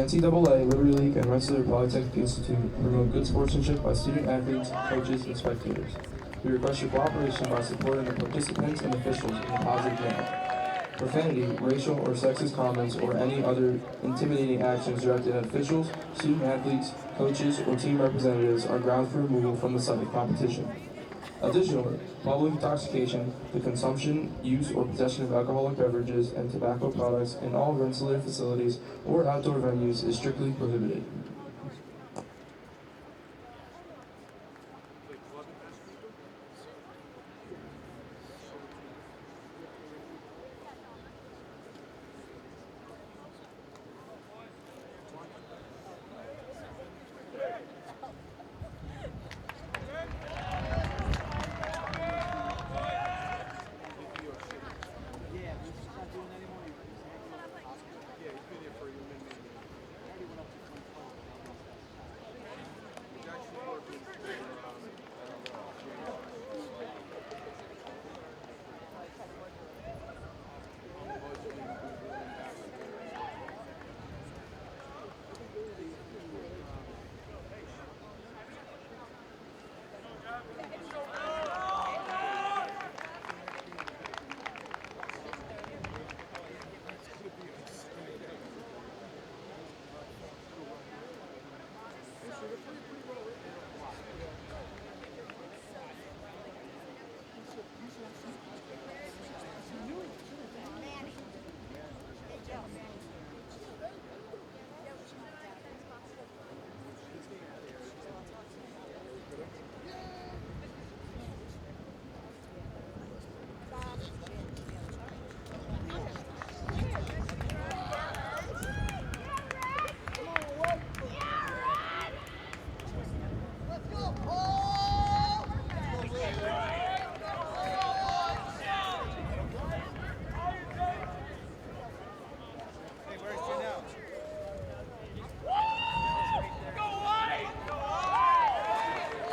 NCAA, Liberty League, and Rensselaer Polytechnic Institute promote good sportsmanship by student athletes, coaches, and spectators. We request your cooperation by supporting the participants and officials in a positive manner. Profanity, racial or sexist comments, or any other intimidating actions directed at officials, student athletes, coaches, or team representatives are grounds for removal from the site of competition. Additionally, public intoxication, the consumption, use, or possession of alcoholic beverages and tobacco products in all Rensselaer facilities or outdoor venues is strictly prohibited.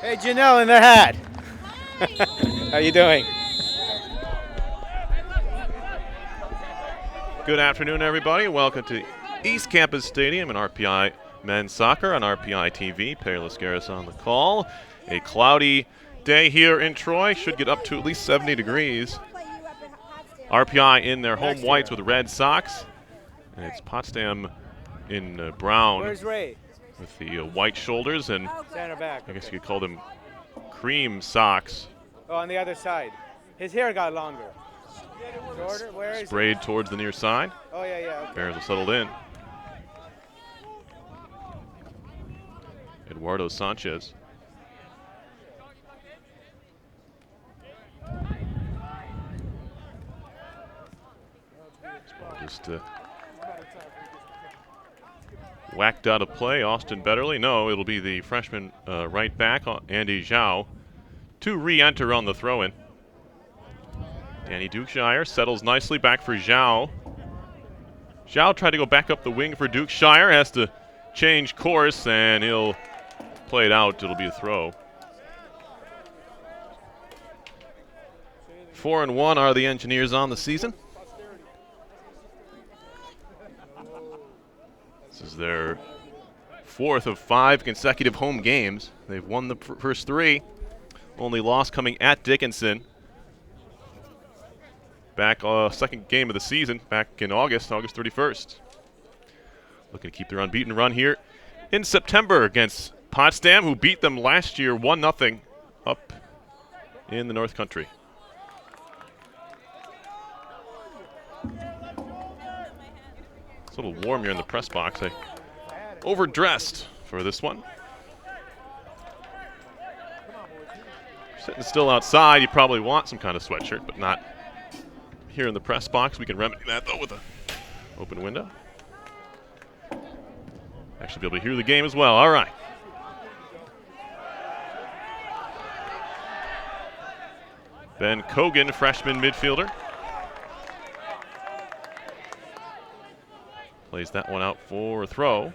Hey, Janelle in the hat. How you doing? Good afternoon, everybody. Welcome to East Campus Stadium and RPI Men's Soccer on RPI TV. Perry Lascaris on the call. A cloudy day here in Troy. Should get up to at least 70 degrees. RPI in their home whites with red socks. And it's Potsdam in brown. Where's Ray? With the white shoulders and Center back. I guess you could call them cream socks. Oh, on the other side. His hair got longer. Shorter? Where is Sprayed towards the near side. Oh, yeah, yeah. Okay. Bears are settled in. Eduardo Sanchez. Just whacked out of play. Austin Betterly. No, it'll be the freshman right back, Andy Zhao, to re-enter on the throw-in. Danny Dukeshire settles nicely back for Zhao. Zhao tried to go back up the wing for Dukeshire. Has to change course, and he'll play it out. It'll be a throw. 4-1 are the Engineers on the season. This is their fourth of 5 consecutive home games. They've won the first 3. Only loss coming at Dickinson. Back second game of the season, back in August 31st. Looking to keep their unbeaten run here in September against Potsdam, who beat them last year 1-0 up in the North Country. It's a little warm here in the press box. I overdressed for this one. Sitting still outside, you probably want some kind of sweatshirt, but not here in the press box. We can remedy that, though, with an open window. Actually be able to hear the game as well. All right. Ben Kogan, freshman midfielder. Plays that one out for a throw.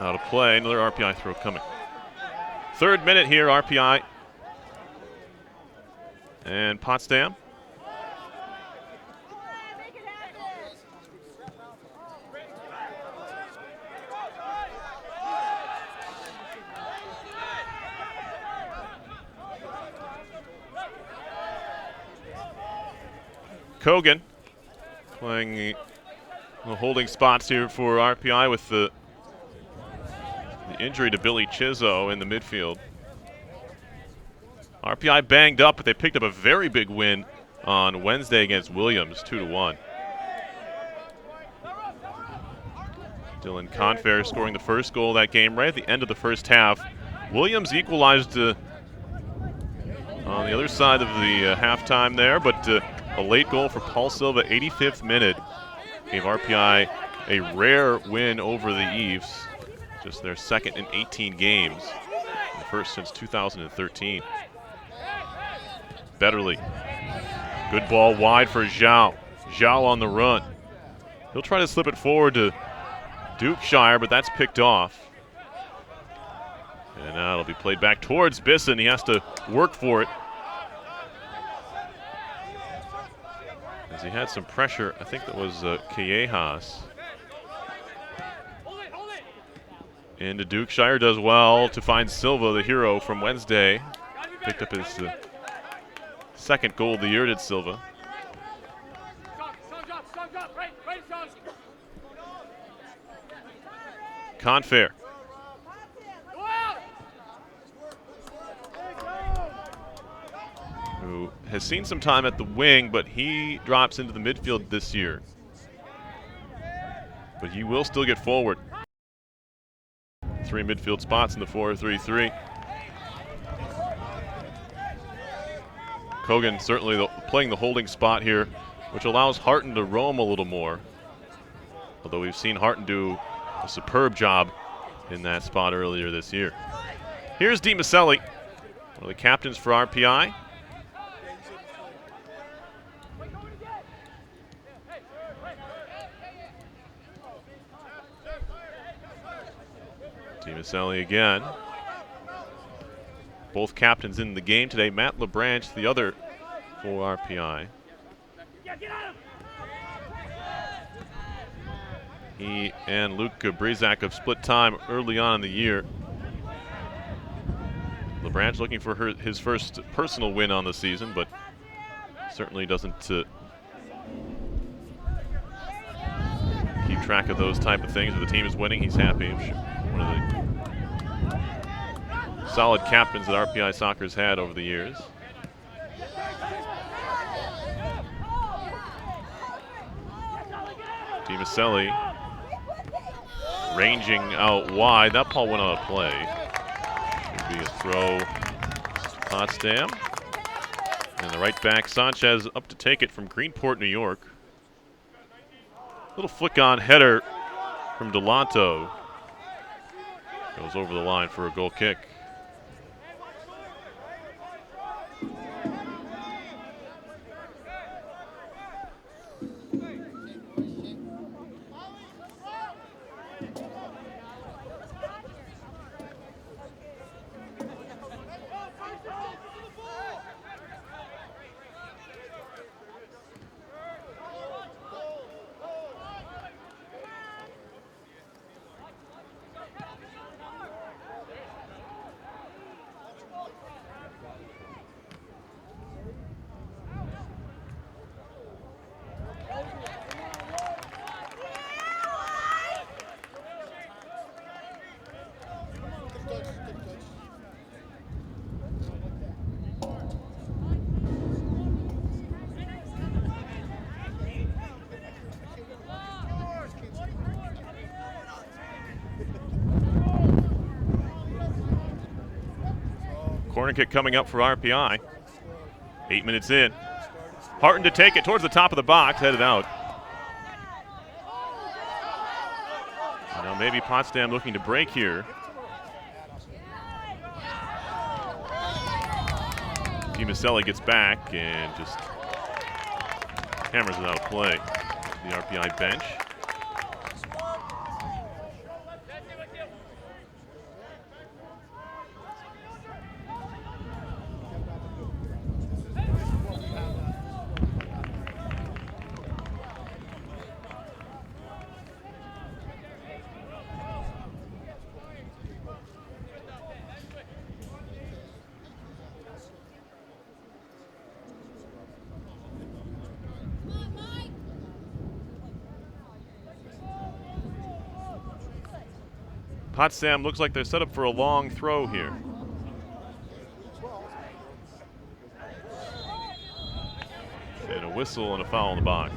Out of play, another RPI throw coming. Third minute here, RPI and Potsdam. Kogan playing the holding spots here for RPI with the injury to Billy Chizzo in the midfield. RPI banged up, but they picked up a very big win on Wednesday against Williams, 2-1. Dylan Confair scoring the first goal of that game right at the end of the first half. Williams equalized on the other side of the halftime there, but a late goal for Paul Silva, 85th minute, gave RPI a rare win over the Eves, just their second in 18 games, the first since 2013. Betterly, good ball wide for Zhao. Zhao on the run. He'll try to slip it forward to Dukeshire, but that's picked off. And now it'll be played back towards Bisson. He has to work for it, as he had some pressure. I think that was Callejas. Into Dukeshire, does well to find Silva, the hero from Wednesday. Picked up his second goal of the year, did Silva. Confair. Who has seen some time at the wing, but he drops into the midfield this year. But he will still get forward. 3 midfield spots in the 4-3-3. Kogan certainly playing the holding spot here, which allows Harton to roam a little more. Although we've seen Harton do a superb job in that spot earlier this year. Here's DiMaselli, one of the captains for RPI. DiMaselli again. Both captains in the game today. Matt LeBranch, the other for RPI. He and Luke Brizak have split time early on in the year. LeBranch looking for his first personal win on the season, but certainly doesn't keep track of those type of things. If the team is winning, he's happy. One of the solid captains that RPI Soccer's had over the years. DiMaselli ranging out wide. That ball went on a play. Should be a throw to Potsdam. And the right back, Sanchez, up to take it from Greenport, New York. Little flick-on header from Delanto. Goes over the line for a goal kick. Corner kick coming up for RPI. 8 minutes in. Harton to take it towards the top of the box, headed out. And now maybe Potsdam looking to break here. DiMaselli gets back and just hammers it out of play. The RPI bench. Potsdam looks like they're set up for a long throw here. And a whistle and a foul in the box.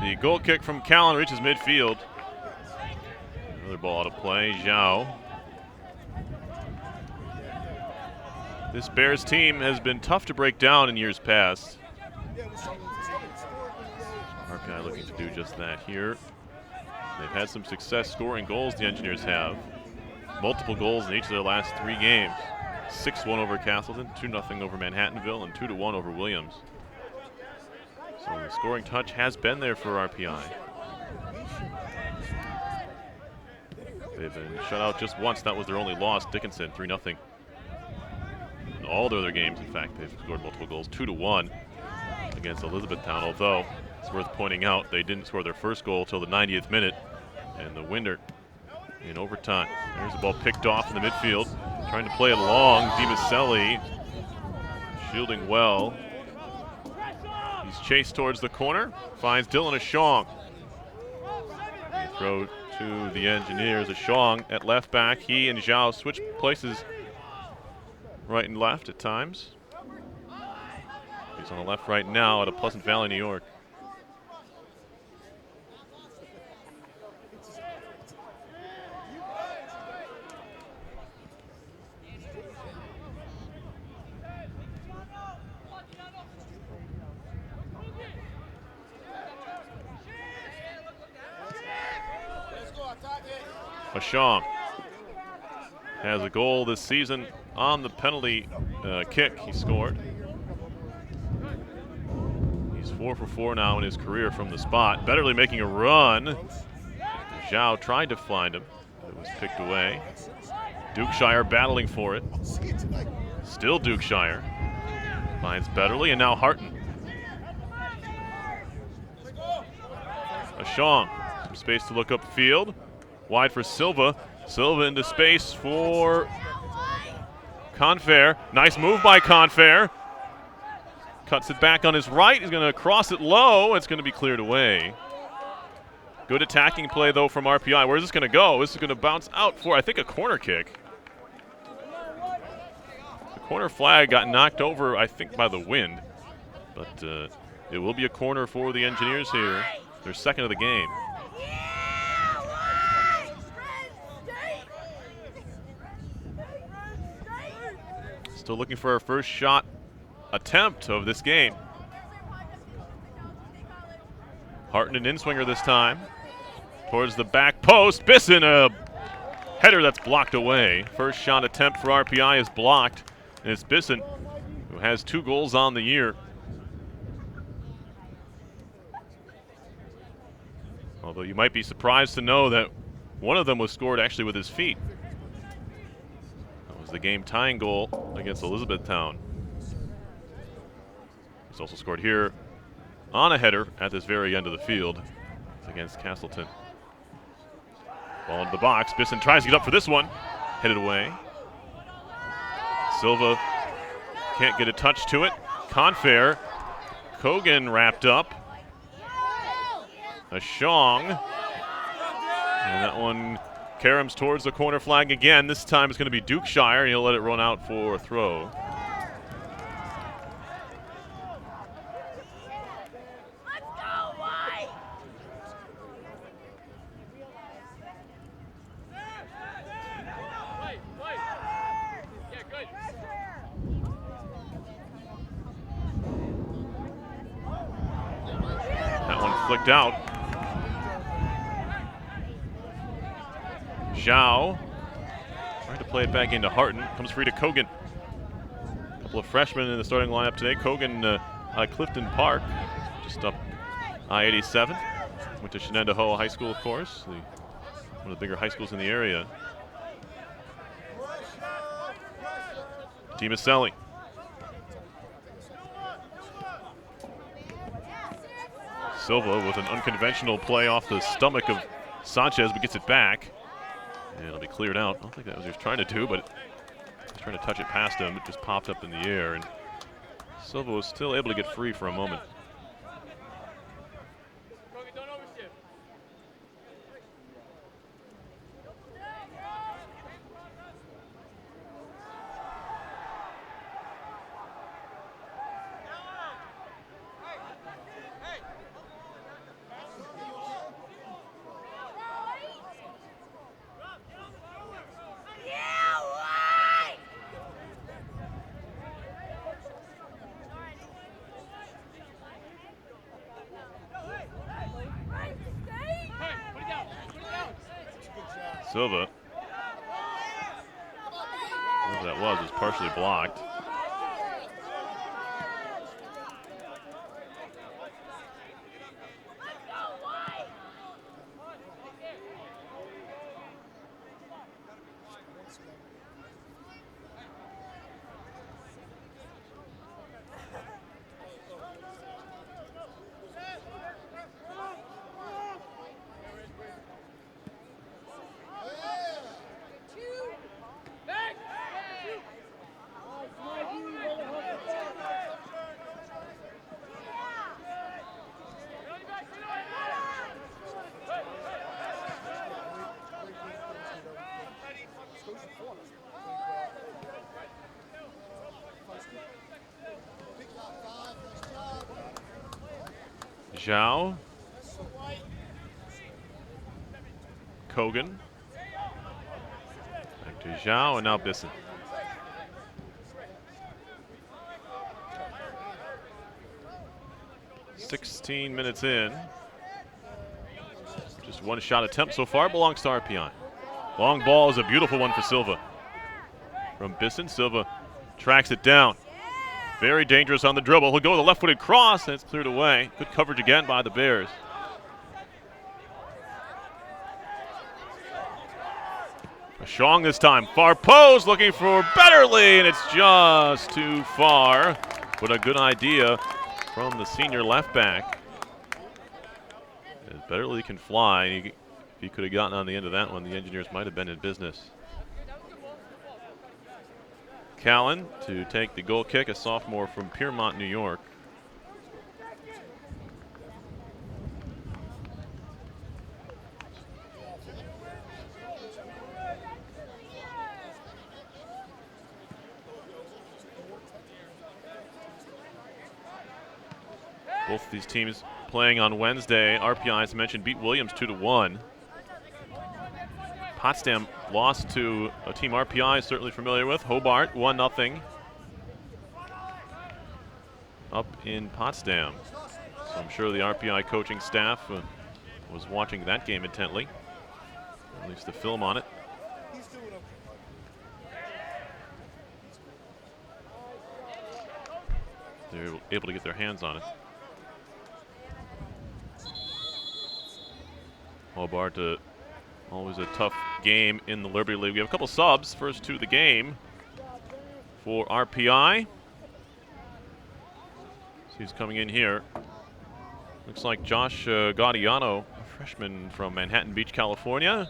The goal kick from Callan reaches midfield. Another ball out of play. Zhao. This Bears team has been tough to break down in years past. RPI looking to do just that here. They've had some success scoring goals, the Engineers have. Multiple goals in each of their last 3 games. 6-1 over Castleton, 2-0 over Manhattanville, and 2-1 over Williams. So the scoring touch has been there for RPI. They've been shut out just once. That was their only loss. Dickinson, 3-0. In all their other games, in fact, they've scored multiple goals. 2-1 against Elizabethtown, although it's worth pointing out they didn't score their first goal till the 90th minute, and the winner in overtime. There's the ball picked off in the midfield. Trying to play it long. DiMaselli shielding well. He's chased towards the corner, finds Dylan Ashong. Throw to the Engineers. Ashong at left back. He and Zhao switch places right and left at times. He's on the left right now out of Pleasant Valley, New York. Ashong has a goal this season on the penalty kick he scored. He's 4 for 4 now in his career from the spot. Betterly making a run. Zhao tried to find him. It was picked away. Dukeshire battling for it. Still Dukeshire. Finds Betterly, and now Harton. Ashong, some space to look upfield. Wide for Silva. Silva into space for Confair. Nice move by Confair. Cuts it back on his right. He's going to cross it low. It's going to be cleared away. Good attacking play, though, from RPI. Where's this going to go? This is going to bounce out for, I think, a corner kick. The corner flag got knocked over, I think, by the wind. But it will be a corner for the Engineers here. Their second of the game. Still looking for our first shot attempt of this game. Harton an in-swinger this time. Towards the back post. Bisson, a header that's blocked away. First shot attempt for RPI is blocked. And it's Bisson, who has 2 goals on the year. Although you might be surprised to know that one of them was scored actually with his feet. The game tying goal against Elizabethtown. He's also scored here on a header at this very end of the field against Castleton. Ball into the box. Bisson tries to get up for this one. Hit it away. Silva can't get a touch to it. Confair. Kogan wrapped up. Ashong. And that one caroms towards the corner flag again. This time it's going to be Dukeshire, and he'll let it run out for a throw. flicked out. Zhao trying to play it back into Harton. Comes free to Kogan. A couple of freshmen in the starting lineup today. Kogan Clifton Park, just up I-87. Went to Shenandoah High School, of course, one of the bigger high schools in the area. Dimicelli. Silva with an unconventional play off the stomach of Sanchez, but gets it back. And it'll be cleared out. I don't think that was what he was trying to do, but he was trying to touch it past him. It just popped up in the air, and Silva was still able to get free for a moment. Silva, whatever that was partially blocked. Zhao. Kogan. Back to Zhao, and now Bisson. "16 minutes in. Just one shot attempt so far, belongs to RPI. Long ball is a beautiful one for Silva. From Bisson, Silva tracks it down. Very dangerous on the dribble. He'll go with a left-footed cross, and it's cleared away. Good coverage again by the Bears. Shong this time. Far post, looking for Betterly, and it's just too far. But a good idea from the senior left back. As Betterly can fly. If he could have gotten on the end of that one, the Engineers might have been in business. Callan to take the goal kick, a sophomore from Piermont, New York. Both these teams playing on Wednesday. RPI, as mentioned, beat Williams 2-1. Potsdam lost to a team RPI is certainly familiar with, Hobart, 1-0 up in Potsdam. So I'm sure the RPI coaching staff was watching that game intently, at least the film on it. They're able to get their hands on it. Hobart, always a tough game in the Liberty League. We have a couple subs, first to the game for RPI. He's coming in here. Looks like Josh Gaudiano, a freshman from Manhattan Beach, California.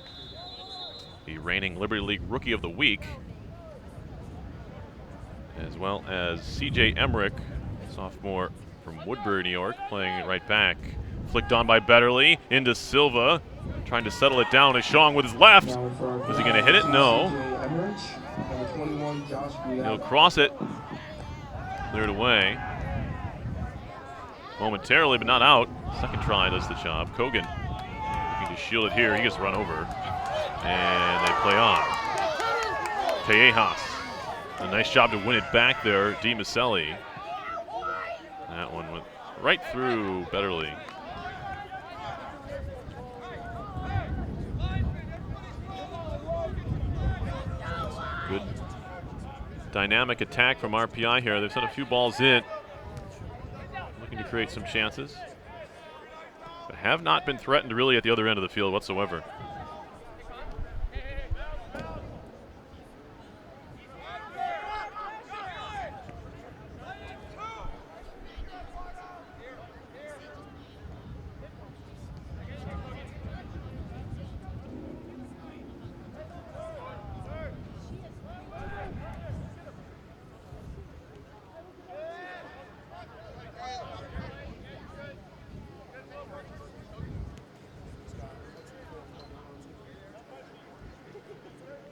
The reigning Liberty League Rookie of the Week. As well as CJ Emmerich, sophomore from Woodbury, New York, playing right back. Flicked on by Betterly into Silva. Trying to settle it down. Shong with his left. Was he going to hit it? No. He'll cross it. Cleared away. Momentarily, but not out. Second try does the job. Kogan looking to shield it here. He gets run over. And they play on. Callejas. A nice job to win it back there. Dimicelli. That one went right through Betterly. dynamic attack from RPI here. They've sent a few balls in, looking to create some chances, but have not been threatened really at the other end of the field whatsoever.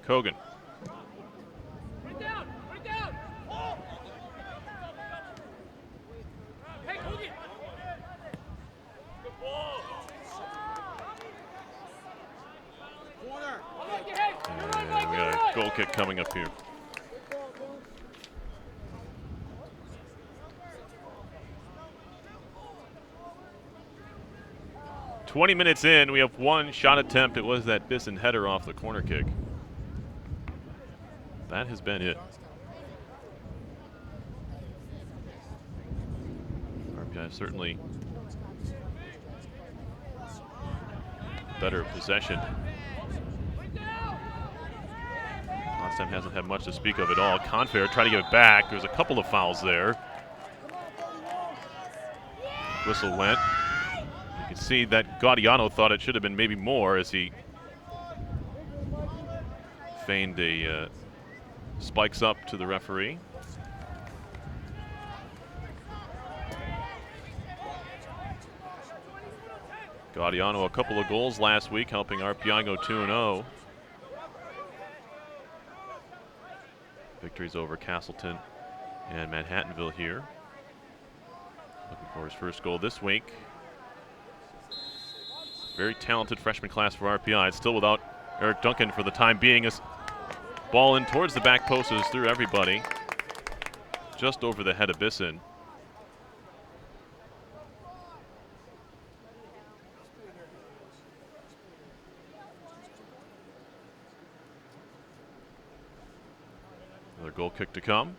Kogan. Put it down! Put it down! Hey, Kogan! Good ball! Corner! And we got a goal kick coming up here. "20 minutes in, we have one shot attempt. It was that Bisson header off the corner kick. That has been it. RPI certainly better possession. Potsdam hasn't had much to speak of at all. Confair trying to give it back. There's a couple of fouls there. Whistle went. You can see that Gaudiano thought it should have been maybe more as he feigned a spikes up to the referee. Gaudiano, a couple of goals last week, helping RPI go 2-0. Victories over Castleton and Manhattanville here. Looking for his first goal this week. Very talented freshman class for RPI. It's still without Eric Duncan for the time being. As ball in towards the back post is through everybody. Just over the head of Bisson. Another goal kick to come.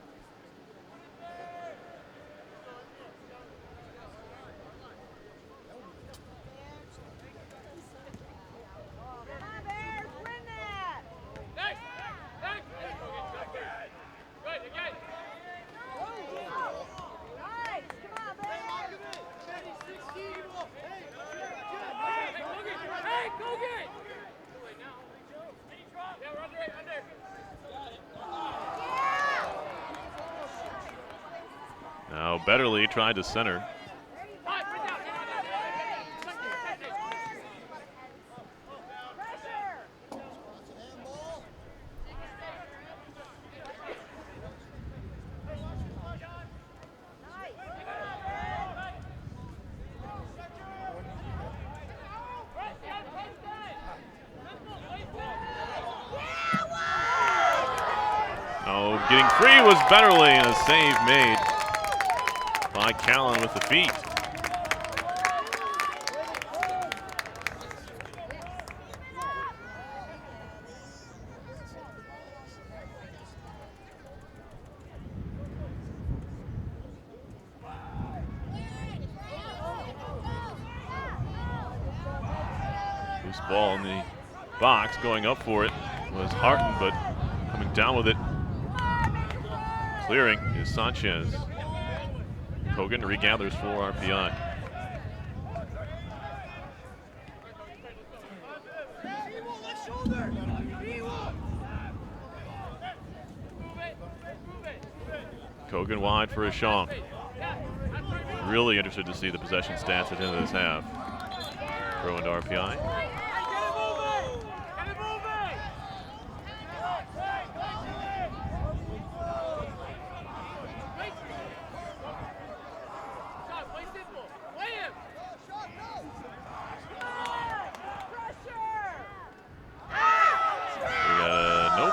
Now Betterly tried to center. Oh, getting free was Betterly, and a save made by Callan with the feet. Loose ball in the box, going up for it was Harton, but coming down with it, clearing is Sanchez. Kogan regathers for RPI. Kogan wide for Ashong. Really interested to see the possession stats at the end of this half. Throw into RPI.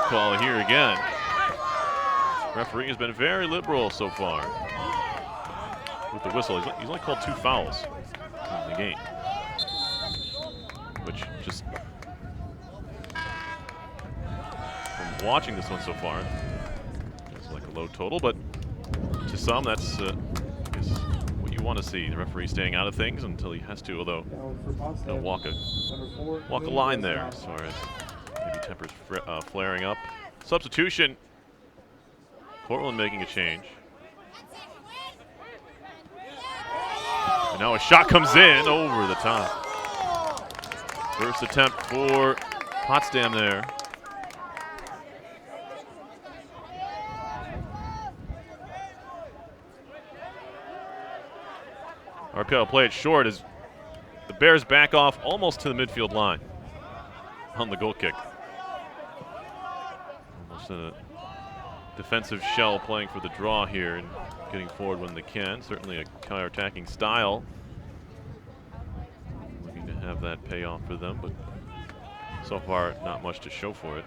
Call here again. Referee has been very liberal so far with the whistle. He's only called 2 fouls in the game, which just from watching this one so far, it's like a low total, but to some, that's I guess what you want to see. The referee staying out of things until he has to, although he'll walk a line there as far as maybe tempers flaring up. Substitution. Portland making a change. And now a shot comes in over the top. First attempt for Potsdam there. RPI will play it short as the Bears back off almost to the midfield line on the goal kick. Almost in a defensive shell playing for the draw here and getting forward when they can. Certainly a counter-attacking style. Looking to have that pay off for them, but so far not much to show for it.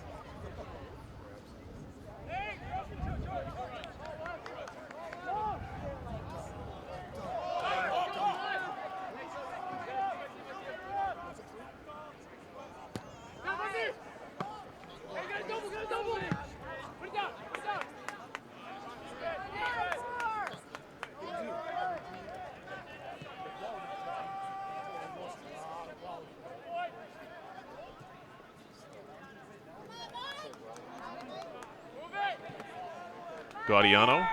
Gaudiano.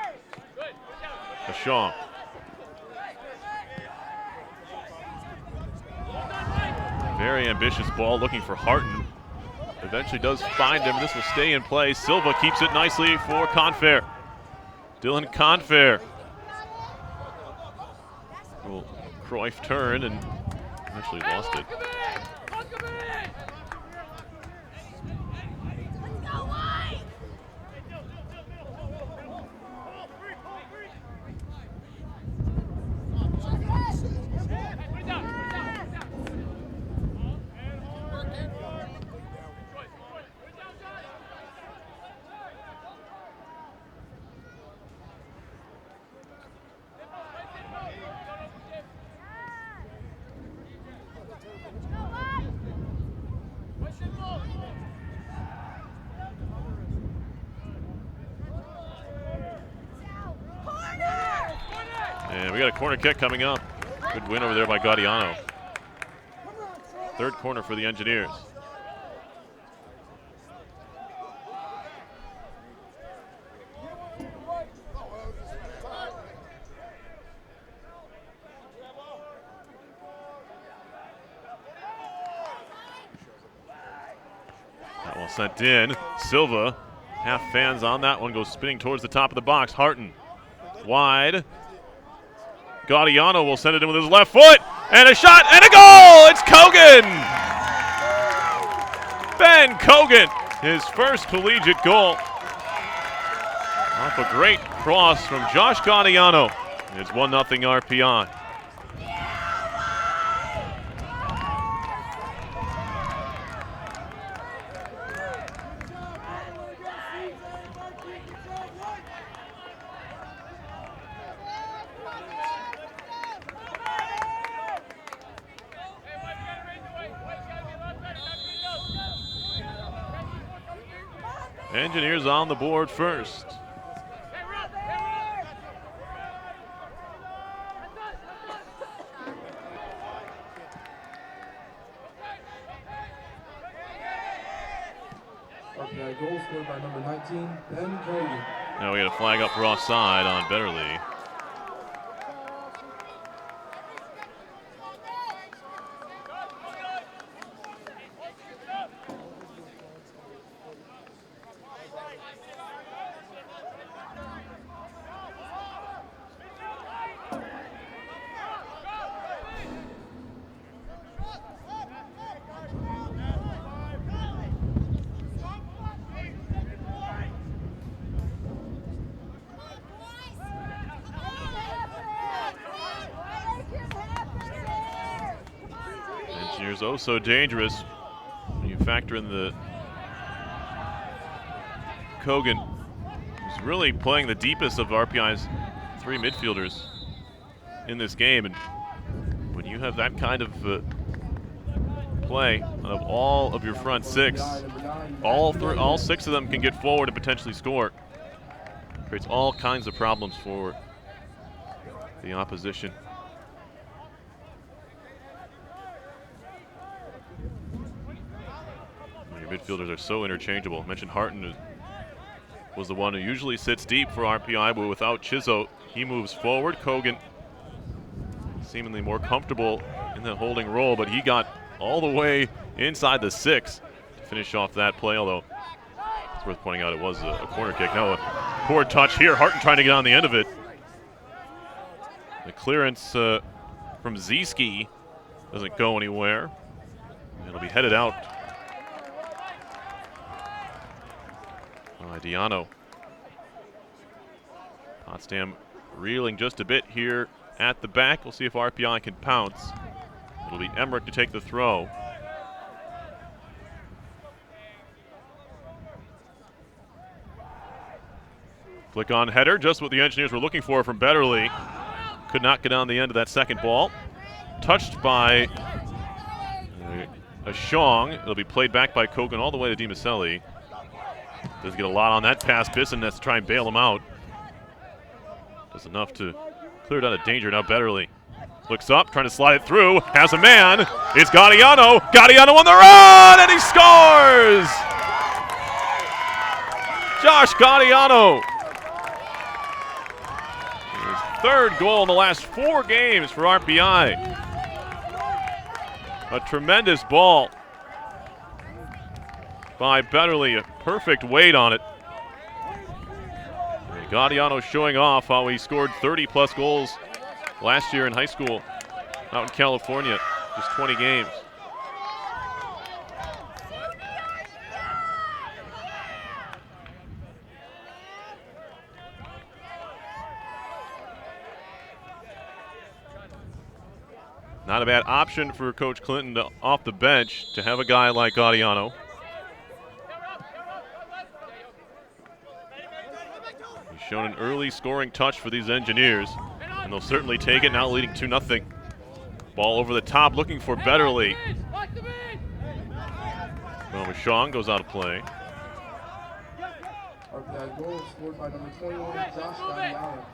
Ashong. Very ambitious ball looking for Harton. Eventually does find him. This will stay in play. Silva keeps it nicely for Confair. Dylan Confair. Will Cruyff turn and eventually lost it. And we got a corner kick coming up. Good win over there by Gaudiano. Third corner for the Engineers. That one sent in. Silva, half fans on that one, goes spinning towards the top of the box. Harton, wide. Gaudiano will send it in with his left foot, and a shot, and a goal! It's Kogan! Ben Kogan, his first collegiate goal. Off a great cross from Josh Gaudiano. It's 1-0 RPI. Engineers on the board first. RPI goal scored by number 19, Ben Kogan. Now we got a flag up for offside on Betterly. Engineers oh so dangerous. When you factor in the Kogan, who's really playing the deepest of RPI's three midfielders in this game, and when you have that kind of play of all of your front six, all six of them can get forward and potentially score. Creates all kinds of problems for the opposition. Your midfielders are so interchangeable. I mentioned Harton was the one who usually sits deep for RPI, but without Chizo, he moves forward. Kogan seemingly more comfortable in the holding role, but he got all the way inside the 6 to finish off that play, although it's worth pointing out it was a corner kick. Now a poor touch here. Harton trying to get on the end of it. The clearance from Zieski doesn't go anywhere. It'll be headed out by Diano. Potsdam reeling just a bit here at the back. We'll see if RPI can pounce. It'll be Emmerich to take the throw. Flick on header, just what the Engineers were looking for from Betterly. Could not get on the end of that second ball. Touched by a Shong. It'll be played back by Kogan all the way to DiMaselli. Doesn't get a lot on that pass. Bisson has to try and bail him out. Does enough to clear it out of danger. Now Betterly looks up, trying to slide it through. Has a man. It's Gaudiano. Gaudiano on the run, and he scores! Josh Gaudiano. His third goal in the last 4 games for RPI. A tremendous ball by Betterly. A perfect weight on it. Gaudiano showing off how he scored 30-plus goals last year in high school out in California, just 20 games. Not a bad option for Coach Clinton to, off the bench to have a guy like Gaudiano. Shown an early scoring touch for these Engineers, and they'll certainly take it, now leading 2-0. Ball over the top, looking for Betterly. Well, Shong goes out of play. RPI goal scored by number 21, Josh Gaudiano.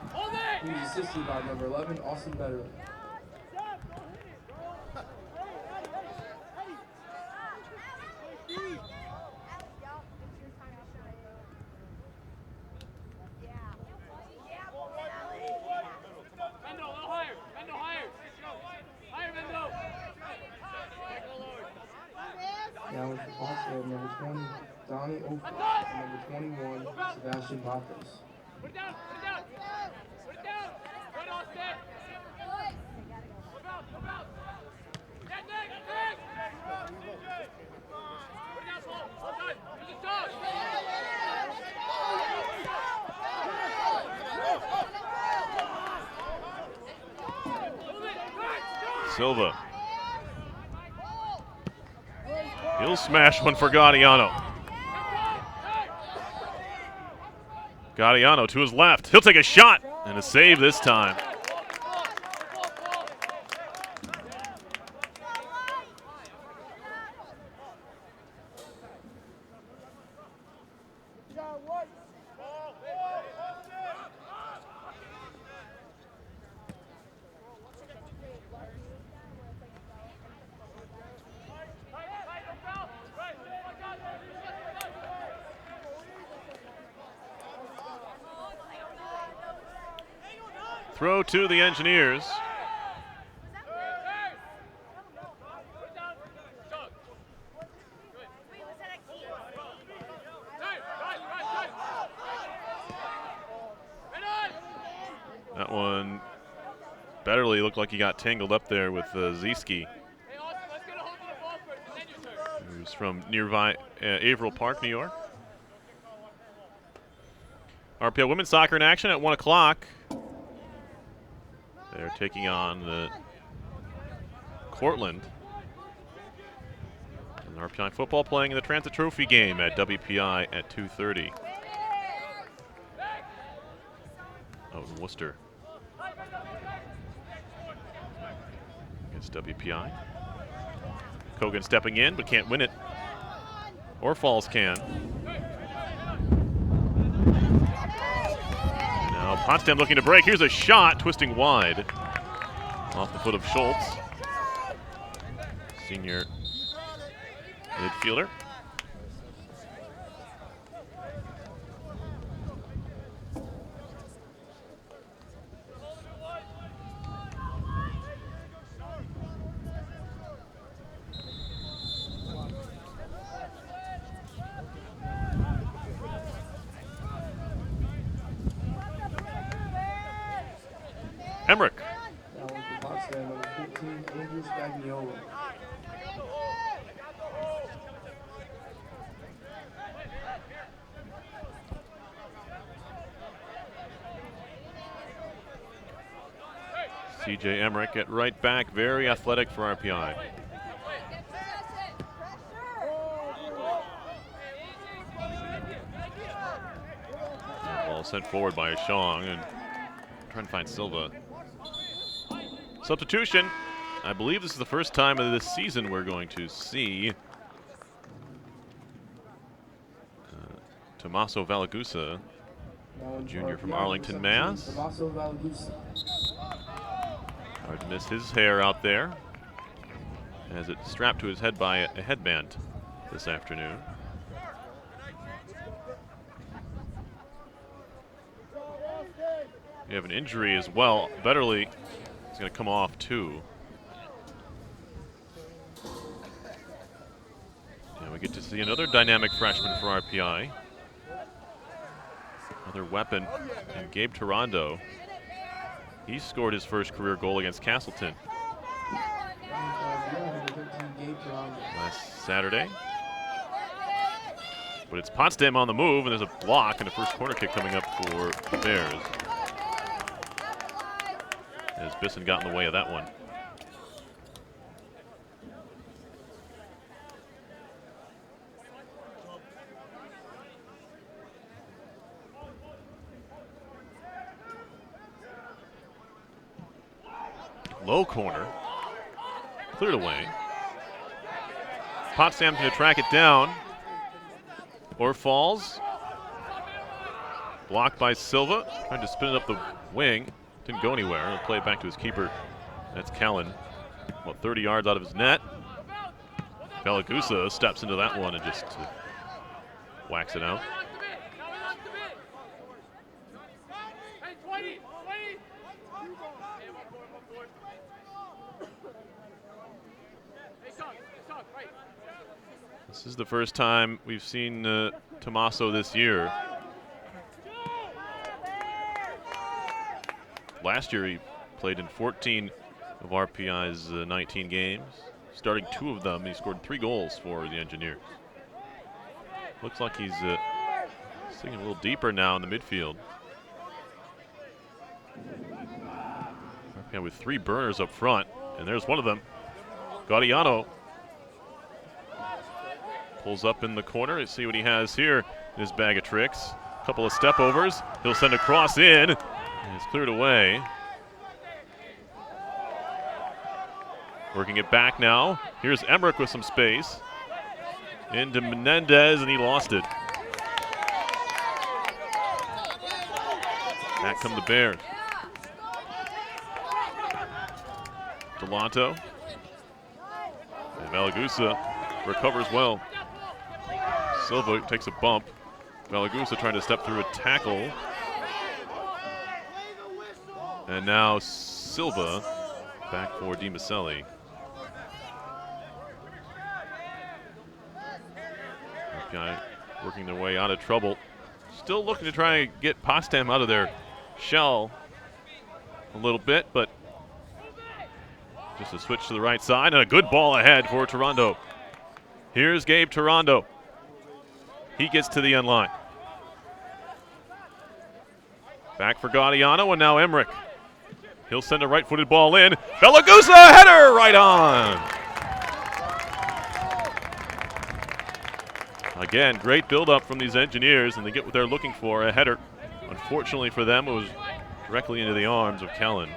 He was assisted by number 11, Austin Betterly. Now it's the pass of number 20, Donnie Oakley, and number 21, Sebastian Matos. Put it down, put it down, put it down, run off that. Come out. That neck, put it down slow, well done, use the dog. Silva. He'll smash one for Gaudiano. Gaudiano to his left. He'll take a shot and a save this time. Throw to the Engineers. That one, Betterly looked like he got tangled up there with Zieski, who's from nearby Averill Park, New York. RPI women's soccer in action at 1 o'clock. They're taking on Cortland. And RPI football playing in the Transit Trophy game at WPI at 2:30. Out in Worcester. Against WPI. Kogan stepping in, but can't win it. Or Falls can. Potsdam looking to break. Here's a shot, twisting wide. Off the foot of Schultz. Senior midfielder. Emmerich. Now one for Potsdam, number 15, Andrews Bagniolo. CJ Emmerich at right back, very athletic for RPI. Ball sent forward by Ashong and trying to find Silva. Substitution. I believe this is the first time of this season we're going to see Tommaso Valagusa, junior from Arlington, Mass. Tommaso Valagusa. Hard to miss his hair out there, as it's strapped to his head by a headband this afternoon. You have an injury as well. Betterly is going to come off too. And we get to see another dynamic freshman for RPI. Another weapon, and Gabe Tarondo. He scored his first career goal against Castleton last Saturday. But it's Potsdam on the move, and there's a block and a first corner kick coming up for the Bears. As Bisson got in the way of that one. Low corner, cleared away. Potsdam's going to track it down. Or falls. Blocked by Silva, trying to spin it up the wing. Didn't go anywhere. He'll play it back to his keeper. That's Callan. About 30 yards out of his net. Valagusa steps into that one and just whacks it out. This is the first time we've seen Tommaso this year. Last year he played in 14 of RPI's 19 games. Starting 2 of them, he scored 3 goals for the Engineers. Looks like he's sitting a little deeper now in the midfield. RPI with 3 burners up front, and there's one of them. Gaudiano pulls up in the corner. Let's see what he has here in his bag of tricks. A couple of step overs. He'll send a cross in. And it's cleared away. Working it back now. Here's Emmerich with some space. Into Menendez, and he lost it. Back come the Bears. Delanto. And Valagusa recovers well. Silva takes a bump. Valagusa trying to step through a tackle. And now Silva back for DiMaselli. RPI working their way out of trouble. Still looking to try and get Potsdam out of their shell a little bit, but just a switch to the right side and a good ball ahead for Tarondo. Here's Gabe Tarondo. He gets to the end line. Back for Gaudiano, and now Emmerich. He'll send a right-footed ball in. Valagusa, header right on. Again, great build-up from these Engineers, and they get what they're looking for, a header. Unfortunately for them, it was directly into the arms of Kellen.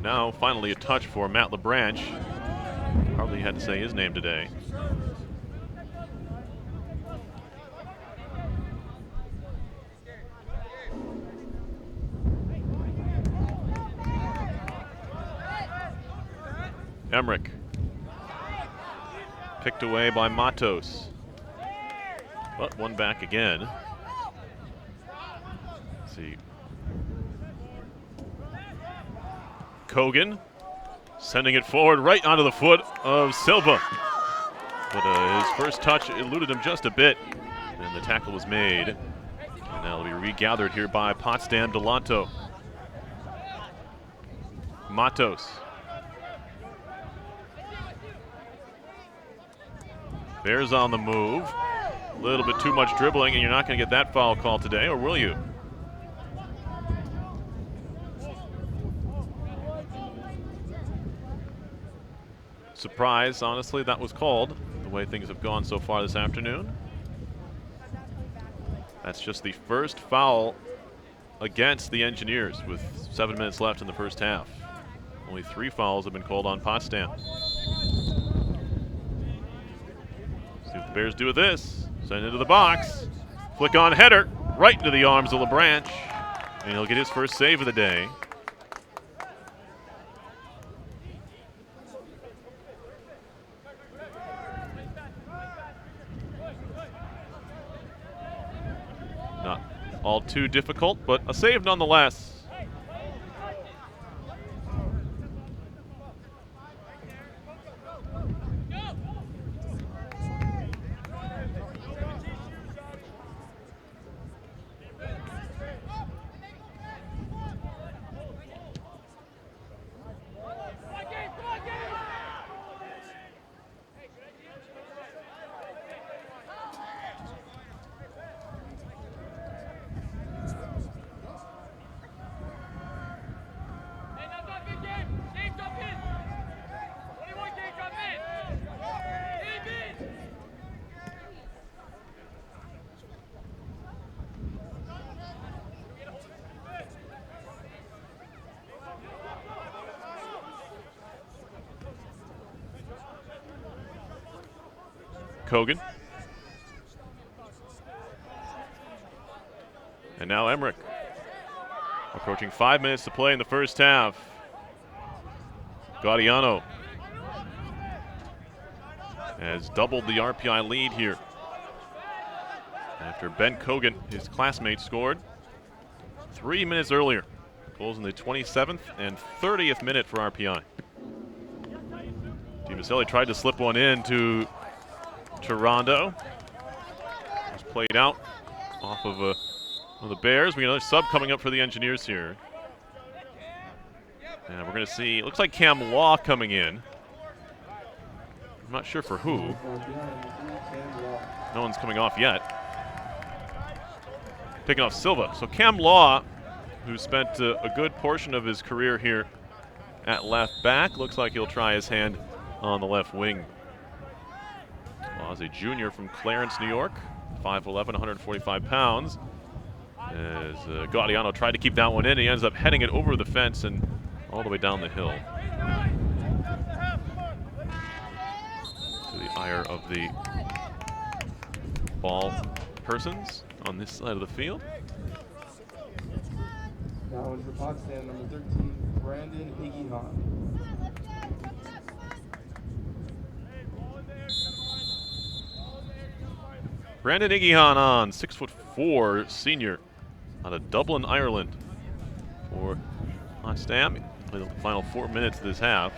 now finally a touch for Matt LeBranch. Hardly had to say his name today. Emmerich. Picked away by Matos. But one back again. Let's see. Kogan sending it forward right onto the foot of Silva. But his first touch eluded him just a bit, and the tackle was made. And now it'll be regathered here by Potsdam Delanto. Matos. Bears on the move. A little bit too much dribbling, and you're not going to get that foul call today, or will you? Surprise, honestly, that was called, the way things have gone so far this afternoon. That's just the first foul against the Engineers with 7 minutes left in the first half. Only 3 fouls have been called on Potsdam. See what the Bears do with this. Send it into the box. Flick on header, right into the arms of LeBranch. And he'll get his first save of the day. Not all too difficult, but a save nonetheless. Kogan. And now Emmerich. Approaching 5 minutes to play in the first half. Gaudiano has doubled the RPI lead here. After Ben Kogan, his classmate, scored 3 minutes earlier. Goals in the 27th and 30th minute for RPI. DiMaselli tried to slip one in to Rondo. It's played out off of one of the Bears. We got another sub coming up for the Engineers here. And we're going to see, it looks like Cam Law coming in. I'm not sure for who. No one's coming off yet. Picking off Silva. So Cam Law, who spent a good portion of his career here at left back, looks like he'll try his hand on the left wing. Law's a junior from Clarence, New York, 5'11", 145 pounds. As Gaudiano tried to keep that one in, he ends up heading it over the fence and all the way down the hill. To the ire of the ball persons on this side of the field. Now one for Potsdam, number 13, Brandon Iggyhan. Brandon Iggyhan on, 6'4", senior out of Dublin, Ireland. For Potsdam, played the final 4 minutes of this half.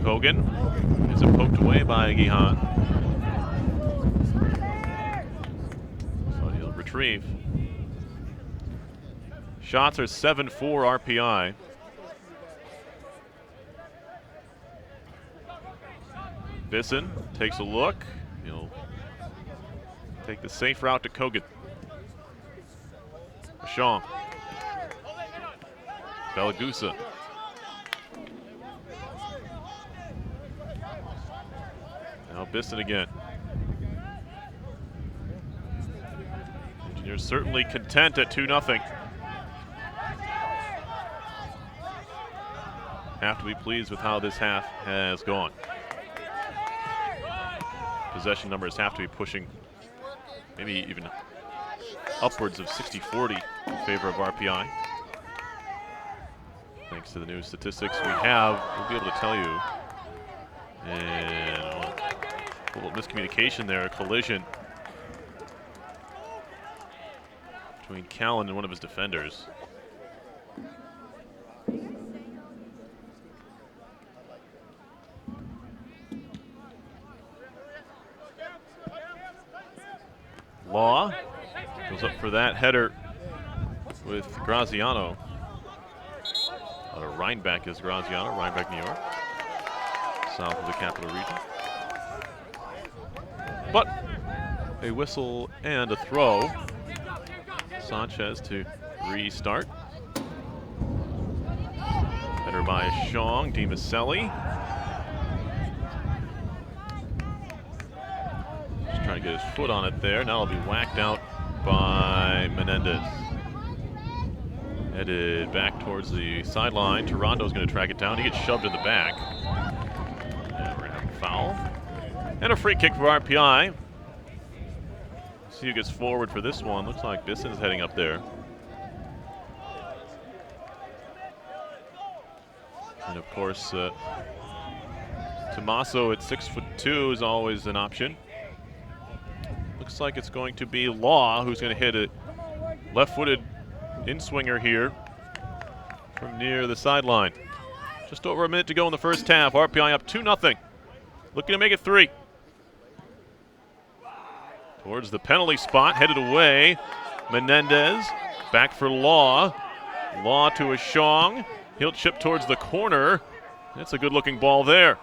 Kogan is poked away by Iggyhan. So he'll retrieve. Shots are 7-4 RPI. Bisson takes a look. He'll take the safe route to Kogan. Shaw. Belagusa. Now Bisson again. Engineers certainly content at 2-0. have to be pleased with how this half has gone. Possession numbers have to be pushing maybe even upwards of 60-40 in favor of RPI. Thanks to the new statistics we have, we'll be able to tell you. And a little miscommunication there, a collision between Callan and one of his defenders. Law goes up for that header with Graziano. Rhinebeck is Graziano, Rhinebeck, New York, south of the capital region. But a whistle and a throw. Sanchez to restart. Header by Shong, Dimaselli. Just trying to get his foot on it there. Now it'll be whacked out by Menendez. Headed back towards the sideline. Toronto's going to track it down. He gets shoved in the back. And we're going to have a foul. And a free kick for RPI. See who gets forward for this one. Looks like Bisson's heading up there. And of course, Tommaso at 6'2" is always an option. Looks like it's going to be Law who's going to hit a left-footed in-swinger here from near the sideline. Just over a minute to go in the first half. RPI up 2-0. Looking to make it 3. Towards the penalty spot, headed away. Menendez, back for Law. Law to a Shong. He'll chip towards the corner. That's a good-looking ball there.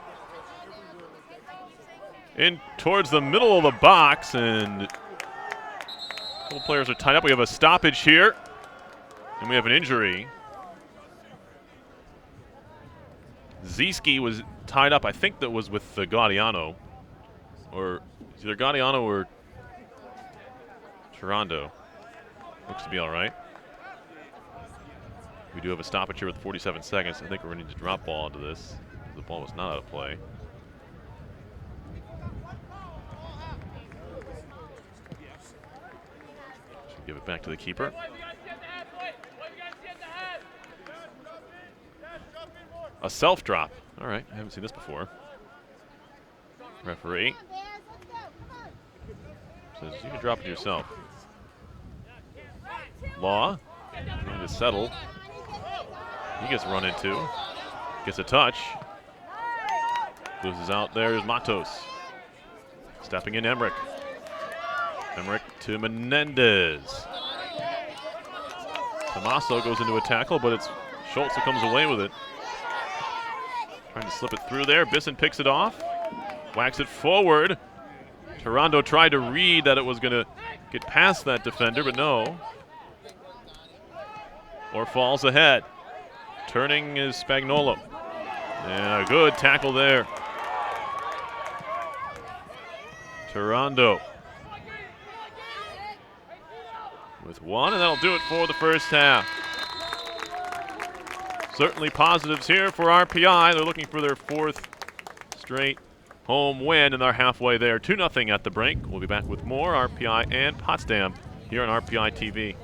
In towards the middle of the box, and a couple players are tied up. We have a stoppage here, and we have an injury. Zieski was tied up. I think that was with Gaudiano, or it's either Gaudiano or Toronto. Looks to be all right. We do have a stoppage here with 47 seconds. I think we're going to need to drop ball into this. The ball was not out of play. Should give it back to the keeper. A self drop. All right, I haven't seen this before. Referee says you can drop it yourself. Law trying to settle. He gets run into. Gets a touch. Loses out. There's Matos. Stepping in Emmerich. Emmerich to Menendez. Tommaso goes into a tackle, but it's Schultz who comes away with it. Trying to slip it through there. Bisson picks it off. Whacks it forward. Toronto tried to read that it was going to get past that defender, but no. Or falls ahead. Turning is Spagnolo. And a good tackle there. Toronto with one, and that'll do it for the first half. Certainly positives here for RPI. They're looking for their 4th straight home win, and they're halfway there. 2-0 at the break. We'll be back with more RPI and Potsdam here on RPI TV.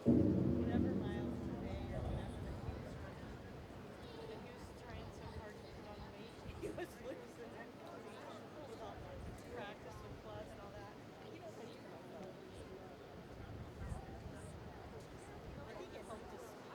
whatever miles a day or whatever that he was running. And he was trying so hard to put on weight, he was losing it with all practice with clubs and all that. He doesn't eat enough though. I think it helped his speed.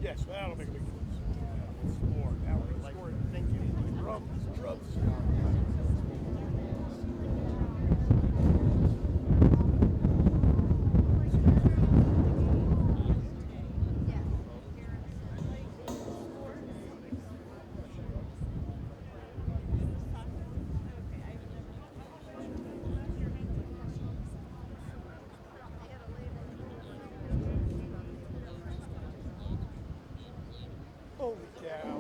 Yes, that'll make a big difference. Score. That would like thank you. Drums. Holy cow.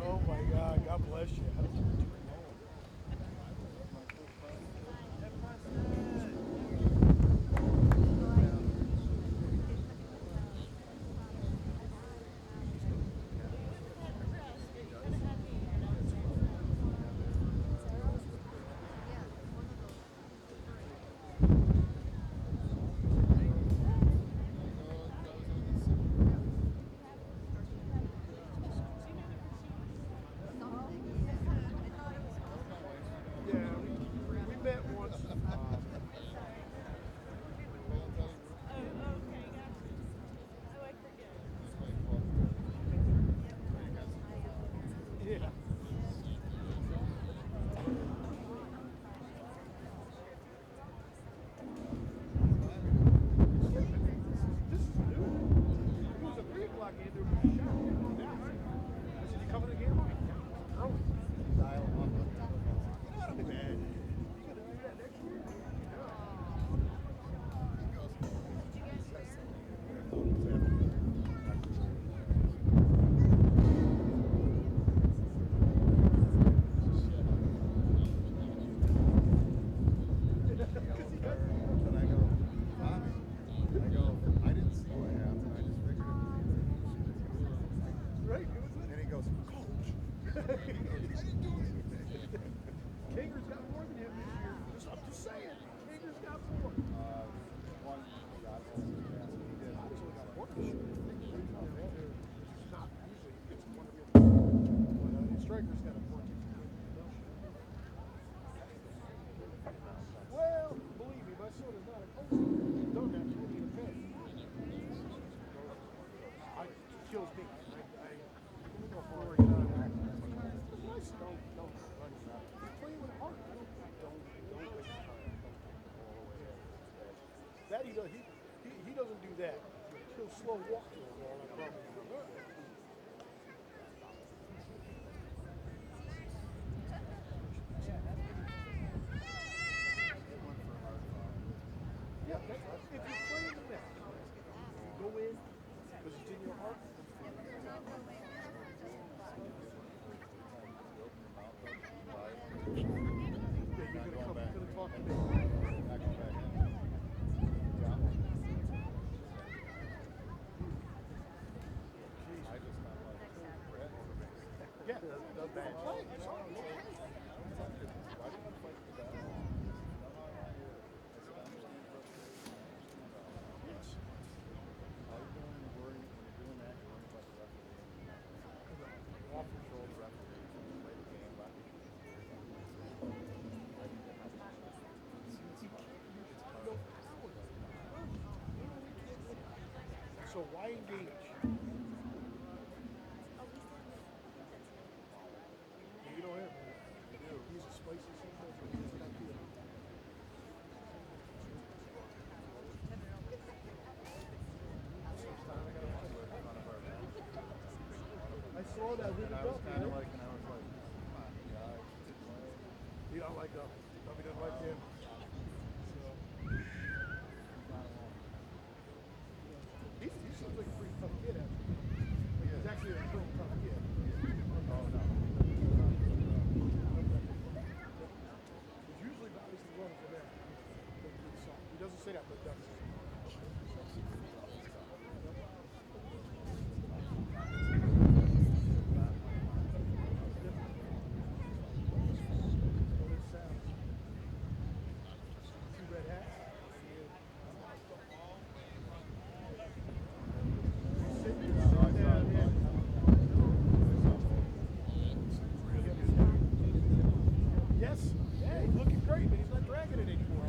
Oh my God, God bless you. Yeah, we met once. Yeah. This is new. It was a 3 o'clock game. There was a shot. I said, you coming to the game? Early. Dial up. Not bad. You gonna do that next year? Right? And he goes, Coach. I didn't do anything. Kager's got more than him this year. I'm just saying. Kager's got more. One shot. Actually got one shot. It's not usually he gets one real. But Striker's got a 14. Well, believe me, my son is not a coach. He's done that 20 in a pay. It kills me. I don't know if we're not that. Nice, don't run him out. He's playing with heart. Don't waste time. That he does. He doesn't do that. He'll slow walk to the ball. I promise you. Yeah, if you're playing the match, you go in because it's in your heart. Yeah, you're gonna talk to me. Yeah, the bad play. So why engage? You know him. He's a spicy sometimes, but he's not good. saw that with the I was Duffy, kind of right? like, and I was like, come on, guys. He don't like Duffy. Duffy doesn't like him. So, he seems like a pretty tough kid, actually. Like, he's actually a pretty tough kid. Oh, no. He's usually obviously running for that. He doesn't say that, but he does. Yes. Yeah, he's looking great, but he's not dragging it anymore.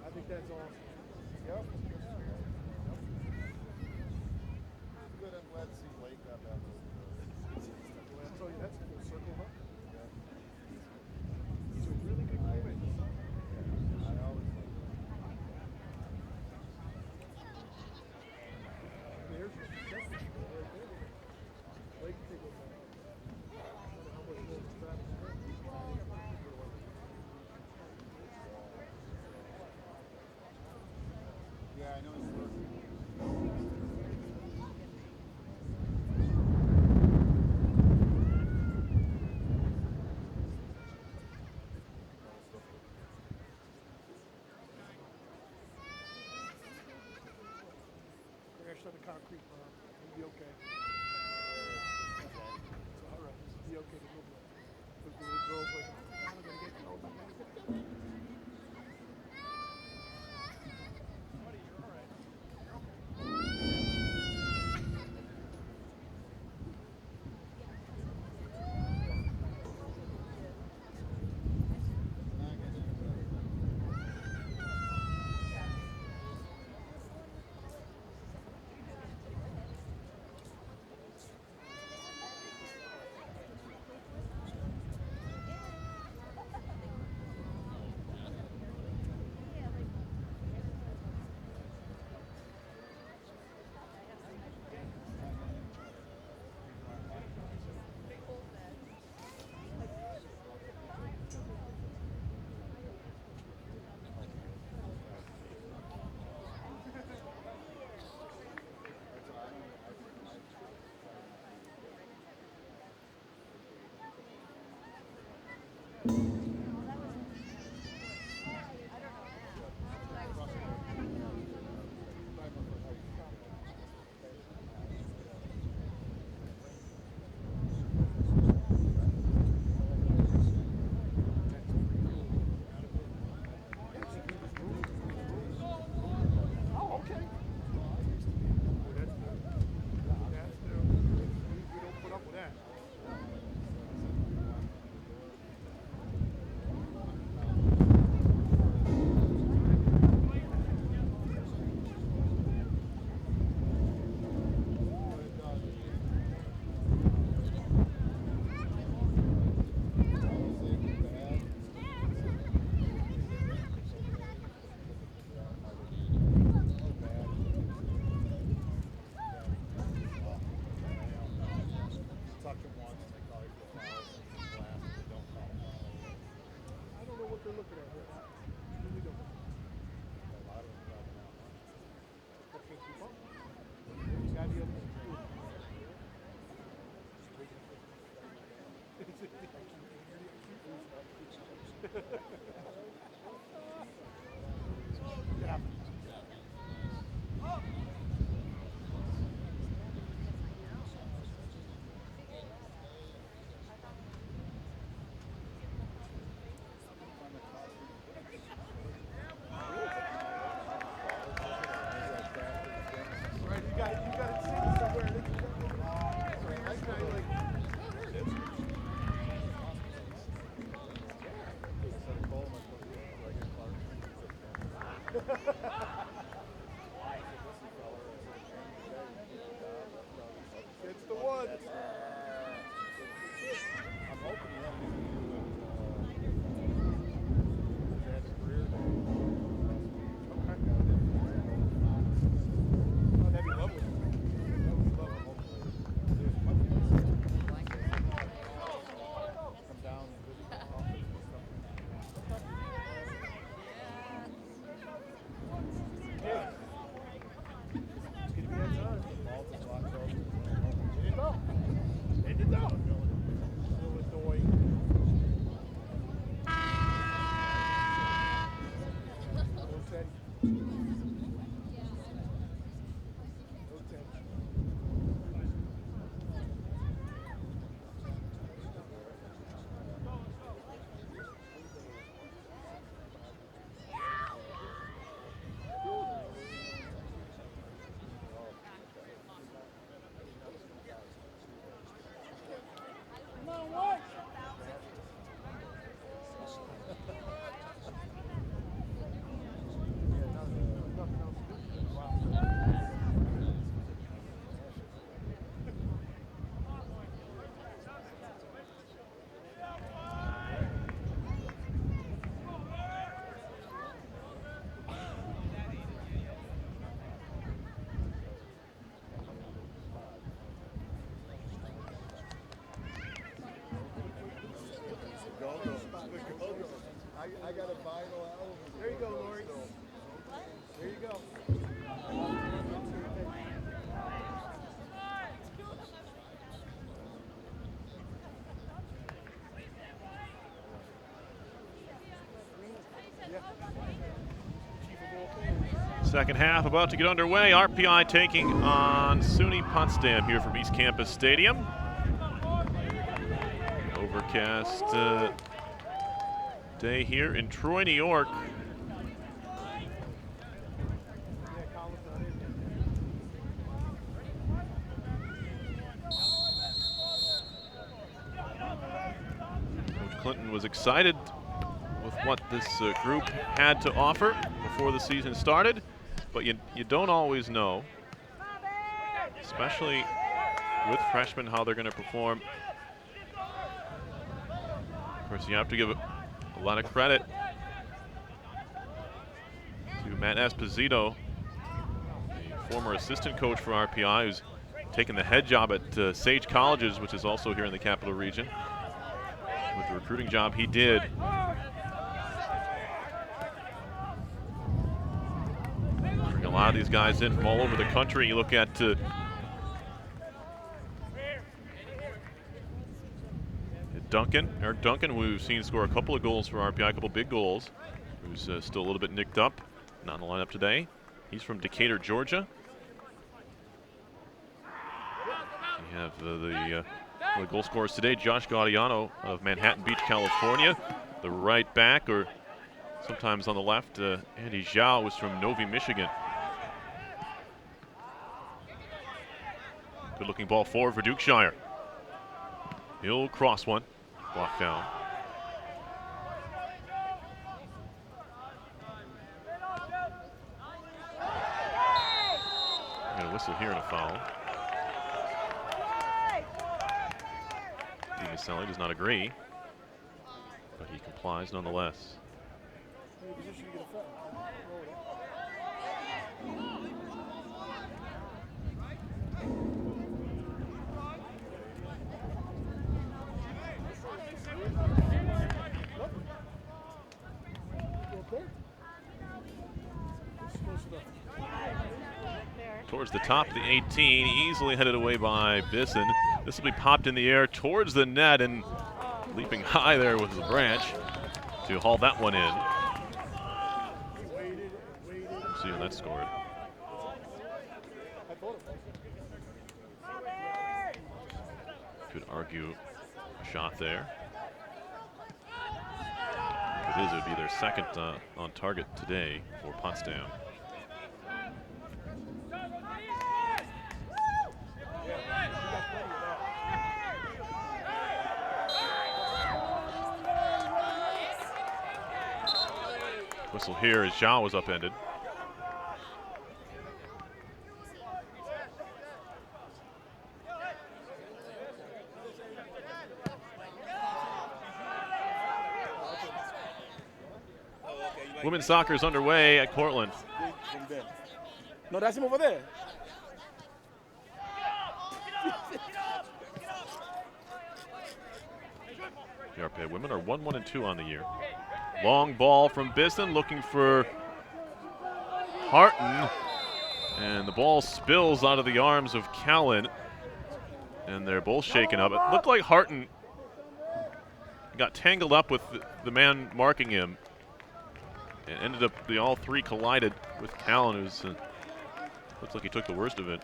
I think that's awesome. Yep. Good, I'm glad to see Blake got back. Well, I'll tell you, that's a full circle, huh? Yeah. He's a really good teammate. I always like There's your success right there. Blake can take over. I don't know how much more Travis has. Yeah, I know he's working. Crash on the concrete, Bob. You'll be okay. It's all right. You'll be okay. The little girl's like, I'm gonna get killed. Buddy, you're all right. Oh, okay. Boy, that's good. That's good. We don't put up with that. Tuck him once and they call you for a foul. And they don't call him foul. I don't know what they're looking at here. I really don't. A lot of them driving out. I can't keep up. You gotta be able to do it. Yeah. Right, you got it sitting somewhere. Right, like, oh, there it is. I got a vinyl album. There you go, Lori. There you go. Second half about to get underway. RPI taking on SUNY Potsdam here from East Campus Stadium. Overcast day here in Troy, New York. Coach Clinton was excited with what this group had to offer before the season started, but you don't always know, especially with freshmen, how they're going to perform. Of course, you have to give a lot of credit to Matt Esposito, the former assistant coach for RPI, who's taken the head job at Sage Colleges, which is also here in the Capital Region. With the recruiting job he did, bring a lot of these guys in from all over the country. You look at Eric Duncan, who we've seen score a couple of goals for RPI, a couple big goals, who's still a little bit nicked up, not in the lineup today. He's from Decatur, Georgia. We have the goal scorers today, Josh Gaudiano of Manhattan Beach, California. The right back, or sometimes on the left, Andy Zhao was from Novi, Michigan. Good looking ball forward for Dukeshire. He'll cross one, blocked down. Got a whistle here and a foul. Maselli does not agree, but he complies nonetheless. Towards the top of the 18, easily headed away by Bisson. This will be popped in the air towards the net, and leaping high there with the branch to haul that one in. See when that scored. Could argue a shot there. If it is, it would be their second on target today for Potsdam. Whistle here as Zhao was upended. Women's soccer is underway at Cortland. No, that's him over there. The RPI women are 1-1-2 on the year. Long ball from Bisson, looking for Harton, and the ball spills out of the arms of Callan, and they're both shaken up. It looked like Harton got tangled up with the man marking him, and ended up, all three collided with Callan, who's looks like he took the worst of it.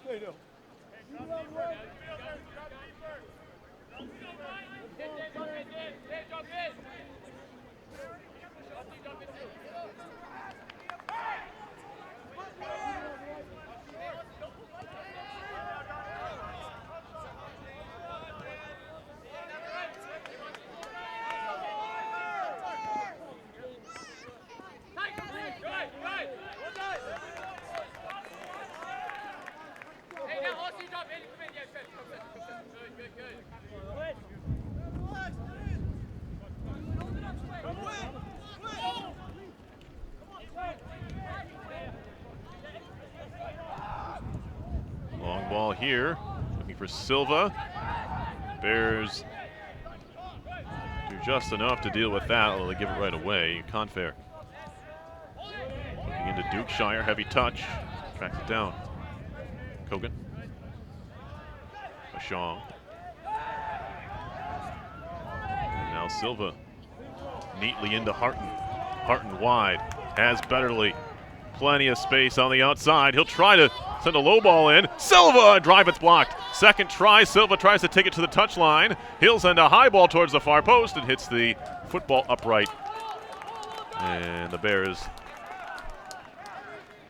There you go. Long ball here, looking for Silva. Bears do just enough to deal with that, although they give it right away. Confair looking into Dukeshire, heavy touch, tracks it down. Kogan. Ashong. And now Silva neatly into Harton. Harton wide, has Betterly. Plenty of space on the outside. He'll try to send a low ball in. Silva, drive, it's blocked. Second try, Silva tries to take it to the touchline. He'll send a high ball towards the far post and hits the football upright. And the Bears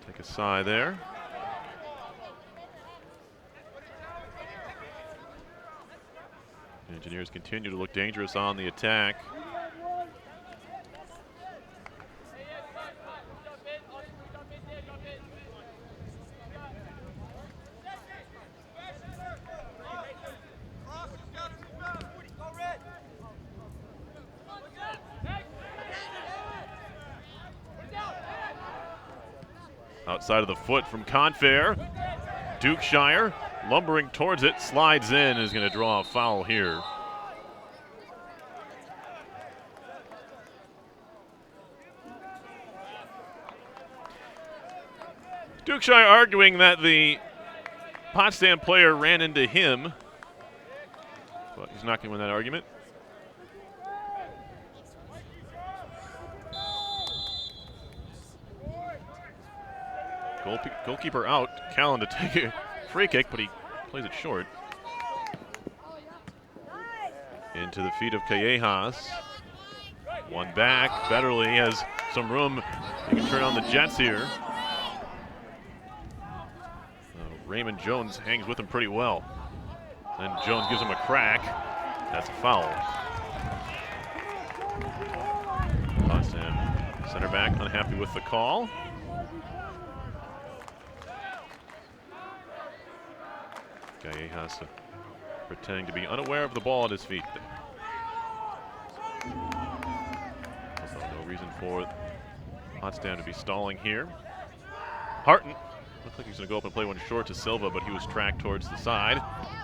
take a sigh there. Engineers continue to look dangerous on the attack. Outside of the foot from Confair. Dukeshire lumbering towards it, slides in, is going to draw a foul here. Dukeshire arguing that the Potsdam player ran into him, but he's not going to win that argument. Goalkeeper out. Callan to take a free kick, but he plays it short. Into the feet of Callejas. One back. Betterly has some room. He can turn on the Jets here. Raymond Jones hangs with him pretty well. And Jones gives him a crack. That's a foul. Potsdam center back unhappy with the call. Callejas pretending to be unaware of the ball at his feet. No reason for Potsdam to be stalling here. Harton looks like he's going to go up and play one short to Silva, but he was tracked towards the side.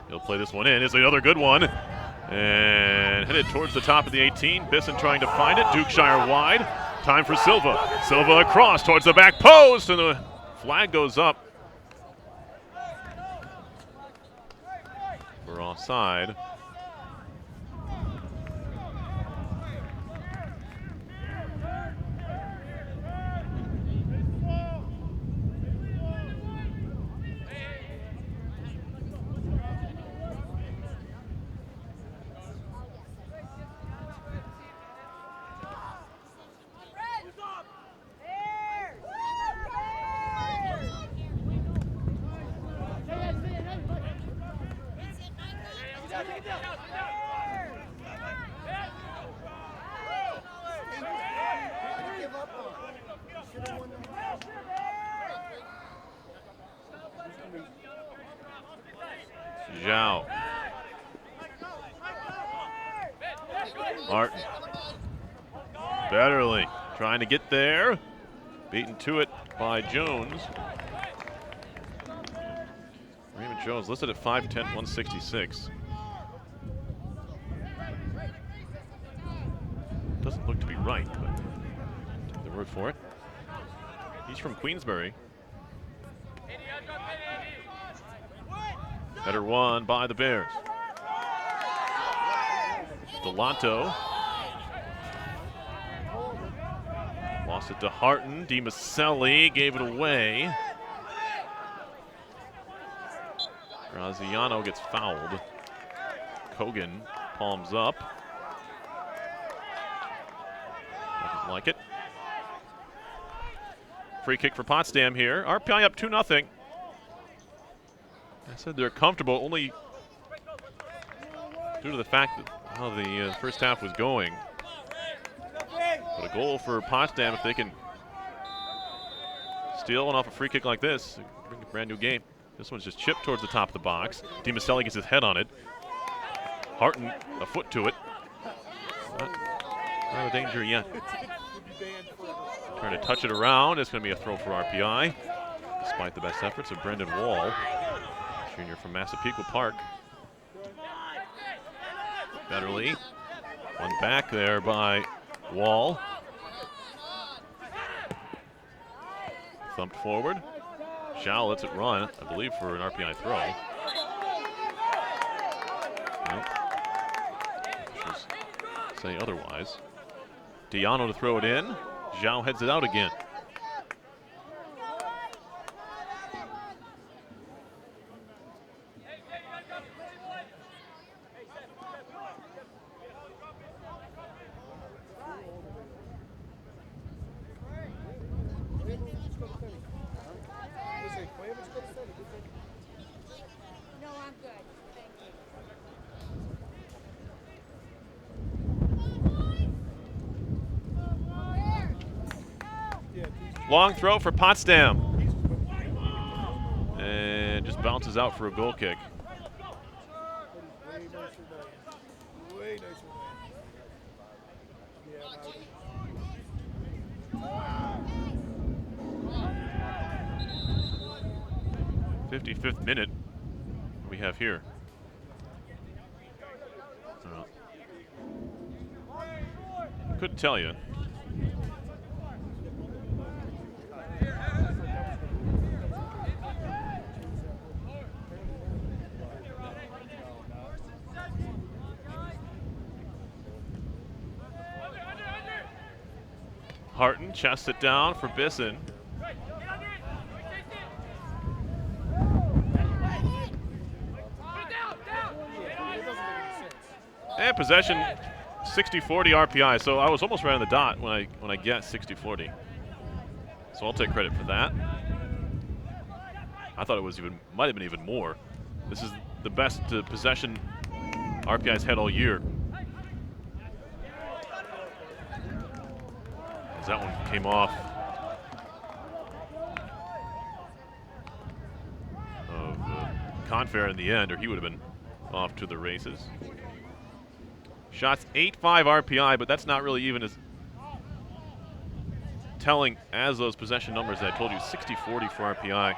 He'll play this one in. It's another good one. And headed towards the top of the 18. Bisson trying to find it. Dukeshire wide. Time for Silva. Silva across towards the back post, and the flag goes up for offside. Zhao. Martin. Betterly trying to get there. Beaten to it by Jones. Raymond Jones listed at 5'10", 166. Doesn't look to be right, but take the word for it. He's from Queensbury. Header won by the Bears. Delanto. Lost it to Harton. DiMaselli gave it away. Graziano gets fouled. Kogan palms up. Doesn't like it. Free kick for Potsdam here. RPI up 2-0. I said they're comfortable only due to the fact that how the first half was going. But a goal for Potsdam, if they can steal one off a free kick like this, bring a brand new game. This one's just chipped towards the top of the box. DiMaselli gets his head on it. Harton a foot to it. Not a danger yet. Trying to touch it around. It's going to be a throw for RPI, despite the best efforts of Brendan Wall, junior from Massapequa Park. Betterly. One back there by Wall. Thumped forward. Zhao lets it run, I believe, for an RPI throw. Nope. Say otherwise. Diano to throw it in. Zhao heads it out again. No, I'm good. Thank you. Long throw for Potsdam. And just bounces out for a goal kick. Way nicer than 55th minute we have here. Couldn't tell you. Harton chests it down for Bisson. And possession 60-40 RPI, so I was almost right on the dot when I guessed 60-40. So I'll take credit for that. I thought it was might have been even more. This is the best possession RPI's had all year. As that one came off of Confair in the end, or he would have been off to the races. Shots 8-5 RPI, but that's not really even as telling as those possession numbers that I told you. 60-40 for RPI.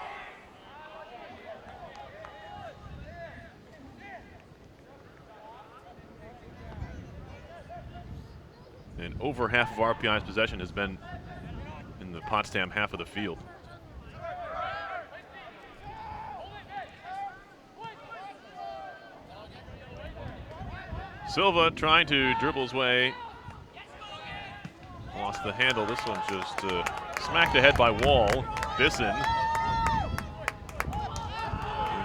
And over half of RPI's possession has been in the Potsdam half of the field. Silva trying to dribble his way. Lost the handle. This one's just smacked ahead by Wall. Bisson. In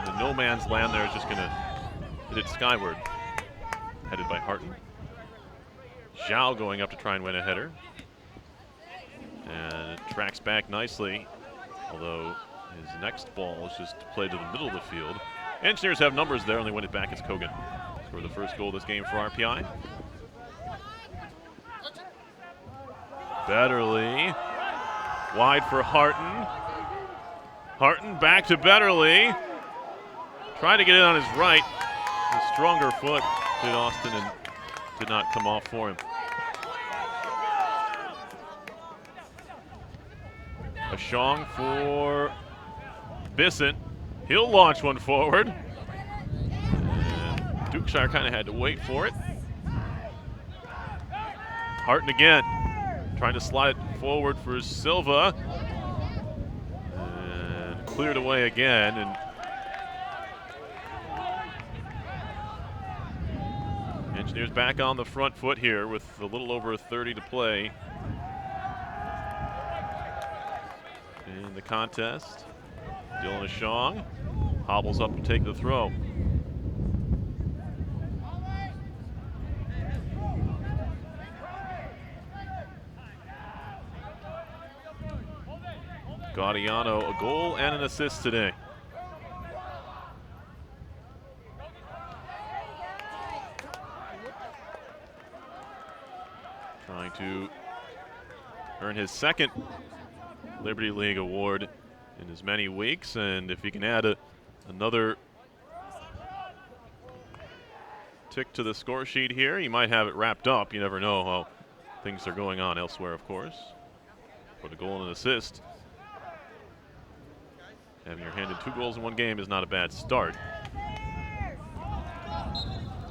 the no man's land there is just going to hit it skyward. Headed by Harton. Zhao going up to try and win a header. And it tracks back nicely, although his next ball is just played to the middle of the field. Engineers have numbers there, only win it back as Kogan. Scored the first goal of this game for RPI. Betterly. Wide for Harton. Harton back to Betterly. Trying to get it on his right. The stronger foot did Austin and did not come off for him. A Shong for Bisson. He'll launch one forward. And Dukeshire kind of had to wait for it. Harton again. Trying to slide it forward for Silva. And cleared away again. And Engineers back on the front foot here with a little over 30 to play in the contest. Dylan Ashong hobbles up to take the throw. Gaudiano, a goal and an assist today. Trying to earn his second Liberty League award in as many weeks, and if he can add another tick to the score sheet here, he might have it wrapped up. You never know how things are going on elsewhere, of course. But a goal and an assist, having your hand in 2 goals in one game is not a bad start.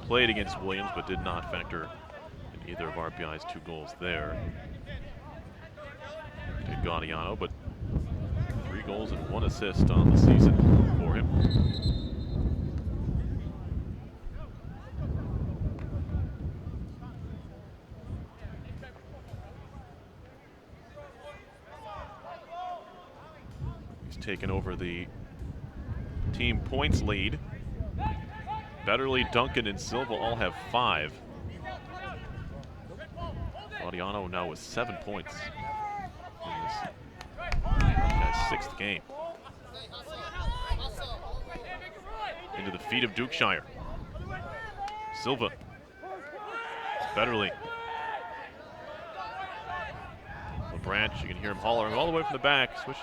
played against Williams, but did not factor in either of RPI's 2 goals there. Did Gaudiano, but 3 goals and 1 assist on the season for him. He's taken over the team points lead. Betterly, Duncan, and Silva all have 5. Gaudiano now with 7 points in this 6th game. Into the feet of Dukeshire. Silva. Betterly. LeBranch, you can hear him hollering all the way from the back. Switch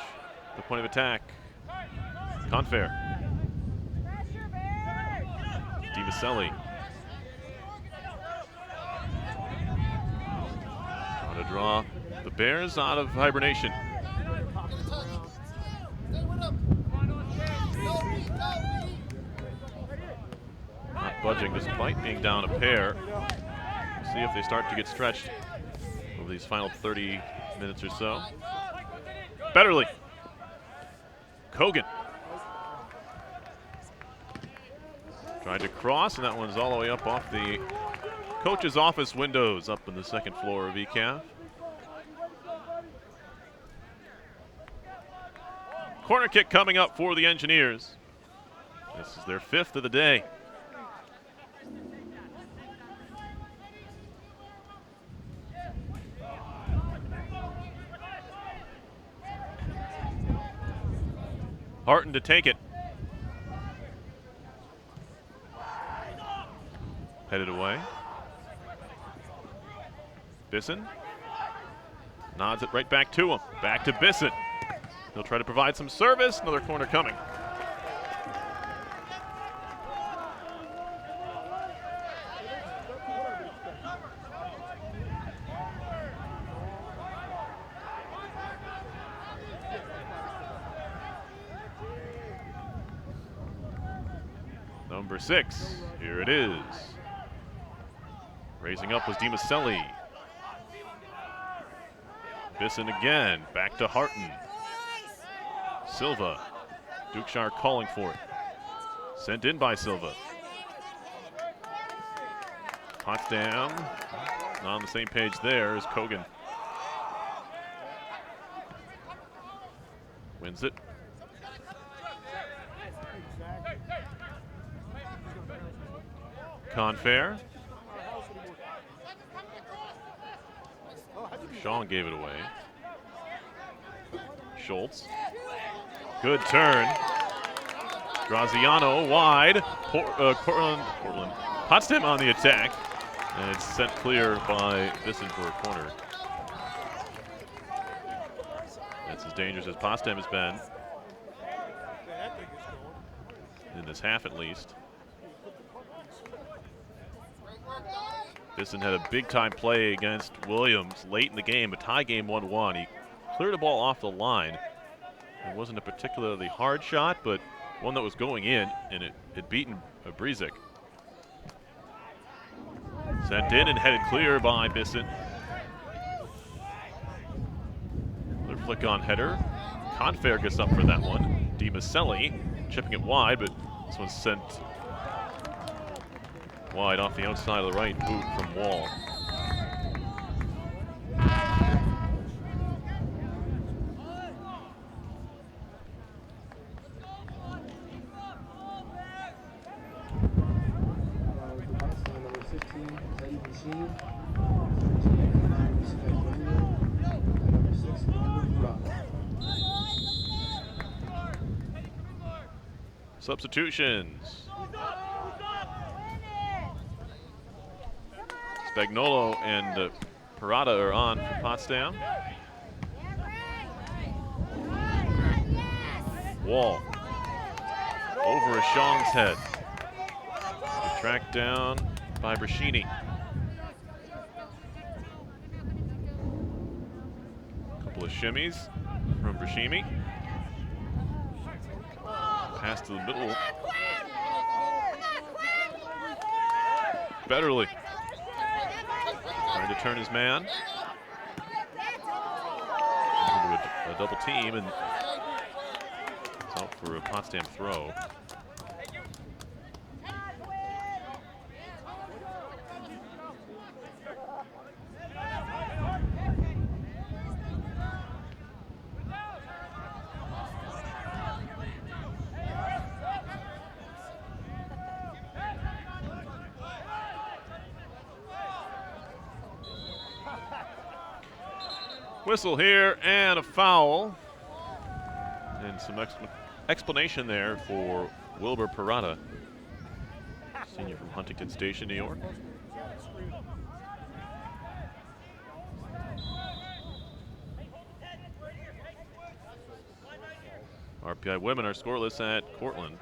the point of attack. Confair. DiMaselli. Trying to draw the Bears out of hibernation. Not budging despite being down a pair. We'll see if they start to get stretched over these final 30 minutes or so. Betterly. Kogan. Tried to cross, and that one's all the way up off the coach's office windows up in the 2nd floor of ECAF. Corner kick coming up for the Engineers. This is their 5th of the day. Harton to take it. Headed away. Bisson nods it right back to him. Back to Bisson. He'll try to provide some service. Another corner coming. Number 6. Here it is. Raising up was DiMaselli. Bisson again, back to Harton. Silva. Dukeshire calling for it. Sent in by Silva. Potsdam not on the same page there as Kogan. Wins it. Confair. Sean gave it away. Schultz. Good turn. Graziano wide. Portland. Potsdam on the attack. And it's sent clear by Bisson for a corner. That's as dangerous as Potsdam has been. In this half at least. Bisson had a big-time play against Williams late in the game, a tie game 1-1. He cleared the ball off the line. It wasn't a particularly hard shot, but one that was going in, and it had beaten Brezik. Sent in and headed clear by Bisson. Another flick-on header. Confair gets up for that one. DiMaselli chipping it wide, but this one's sent wide off the outside of the right boot from Wall. Substitutions. Spagnolo and Parada are on for Potsdam. Wall over Ashong's head. Tracked down by Brashini. Couple of shimmies from Brashimi. Pass to the middle. Betterly trying to turn his man into a double team, and it's out for a Potsdam throw. Whistle here and a foul. And some explanation there for Wilbur Parada, senior from Huntington Station, New York. RPI women are scoreless at Cortland.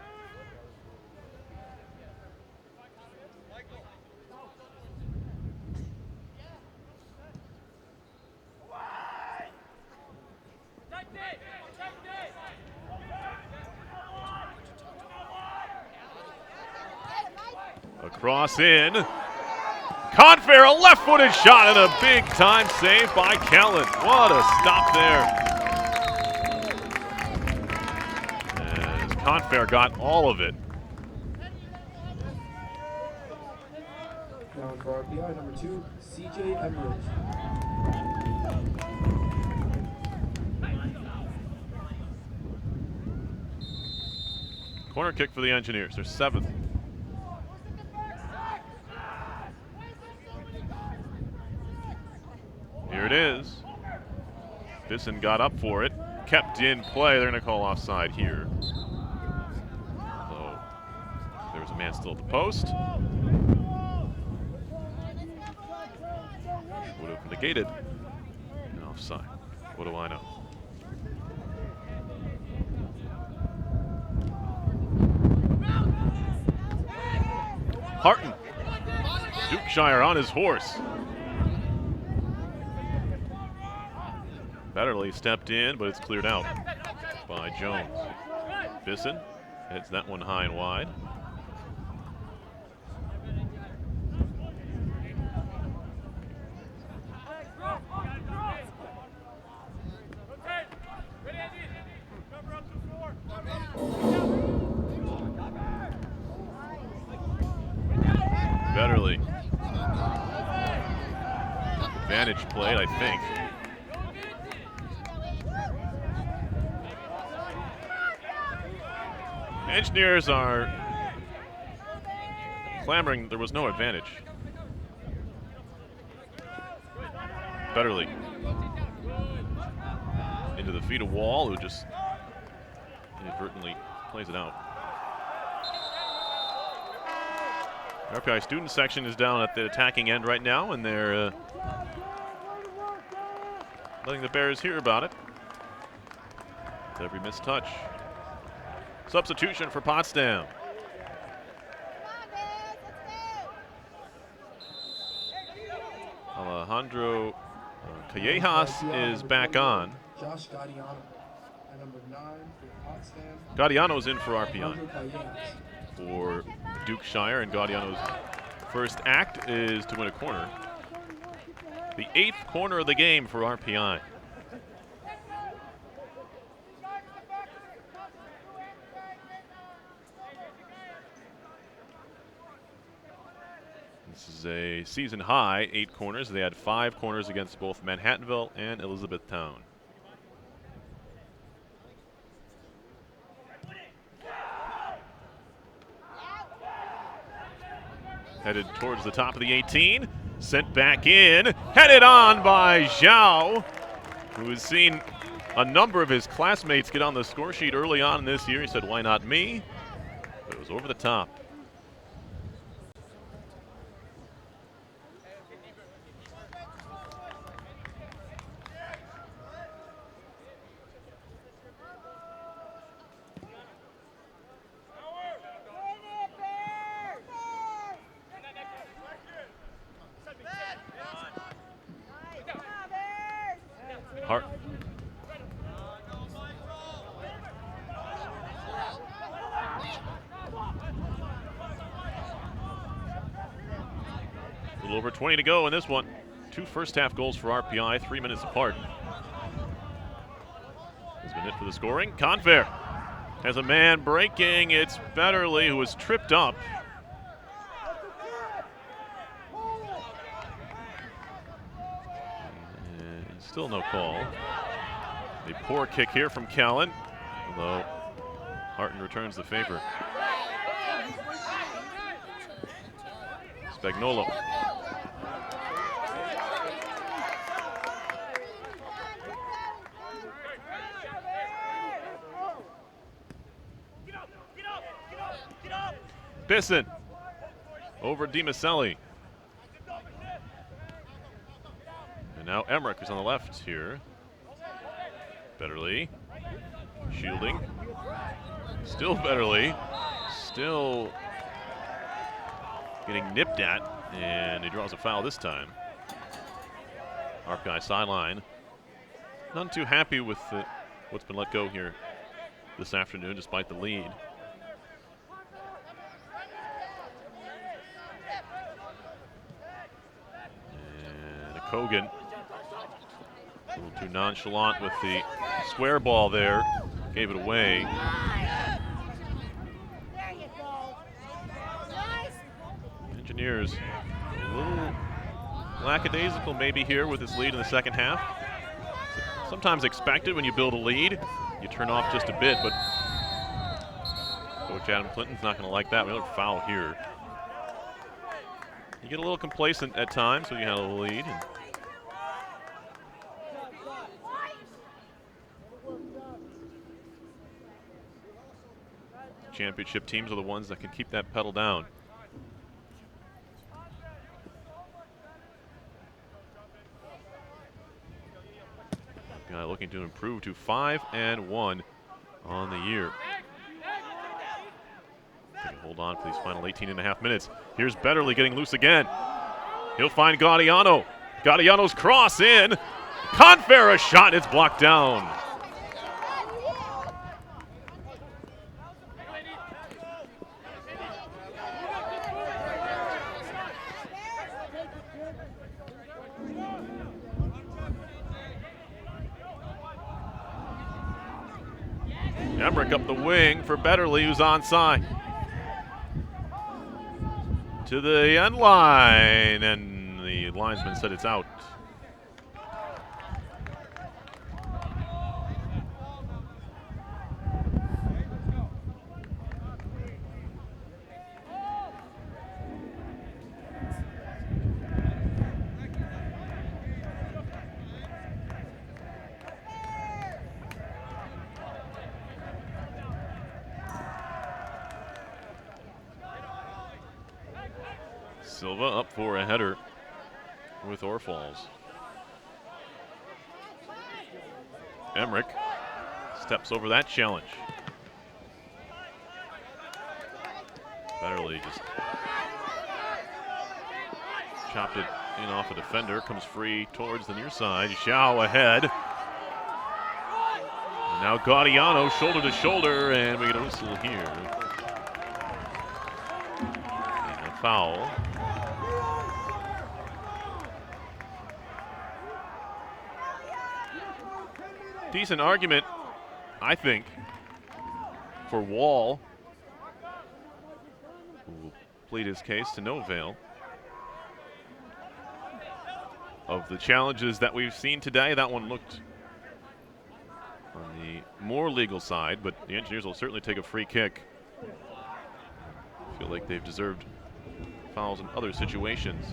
Cross in. Confair, a left-footed shot and a big-time save by Kellen. What a stop there. As Confair got all of it. Now for RPI, number 2, CJ Emerich. Corner kick for the Engineers, their 7th. Here it is. Bisson got up for it, kept in play. They're going to call offside here. So there's a man still at the post. Would have negated an offside. What do I know? Harton. Dukeshire on his horse. Betterly stepped in, but it's cleared out by Jones. Bisson heads that one high and wide. Betterly. Advantage played, I think. Engineers are clamoring there was no advantage. Betterly into the feet of Wall, who just inadvertently plays it out. RPI student section is down at the attacking end right now, and they're letting the Bears hear about it. With every missed touch. Substitution for Potsdam. Alejandro Callejas is back on. Josh Gaudiano at number 9 for Potsdam. Gaudiano's in for RPI. For Dukeshire, and Gaudiano's first act is to win a corner. The 8th corner of the game for RPI. This is a season high, 8 corners. They had 5 corners against both Manhattanville and Elizabethtown. Headed towards the top of the 18, sent back in, headed on by Zhao, who has seen a number of his classmates get on the score sheet early on this year. He said, why not me? But it was over the top. Hart. little over 20 to go in this one. 2 first-half goals for RPI, 3 minutes apart. Has been it for the scoring. Confair has a man breaking. It's Betterly who was tripped up. And still no call. A poor kick here from Callan, although Harton returns the favor. Spagnolo. Bisson over DiMaselli. And now Emmerich is on the left here. Betterly shielding. Still Betterly. Still getting nipped at, and he draws a foul this time. RPI sideline. Not too happy with what's been let go here this afternoon, despite the lead. And Kogan, a little too nonchalant with the square ball there, gave it away. Engineers a little lackadaisical maybe here with this lead in the second half. Sometimes expected when you build a lead, you turn off just a bit, but Coach Adam Clinton's not going to like that. Another foul here. You get a little complacent at times when you have a lead. And championship teams are the ones that can keep that pedal down. Guy looking to improve to 5-1 on the year. Hold on for these final 18.5 minutes. Here's Betterly getting loose again. He'll find Gaudiano. Gaudiano's cross in. Confair a shot, it's blocked down. Emmerich up the wing for Betterly, who's onside. To the end line, and the linesman said it's out. Silva up for a header with Orfalls. Emmerich steps over that challenge. Betterly just chopped it in off a defender, comes free towards the near side. Zhao ahead. And now Gaudiano shoulder to shoulder, and we get a whistle here. And a foul. Decent argument, I think, for Wall, who will plead his case to no avail. Of the challenges that we've seen today, that one looked on the more legal side, but the Engineers will certainly take a free kick. I feel like they've deserved fouls in other situations.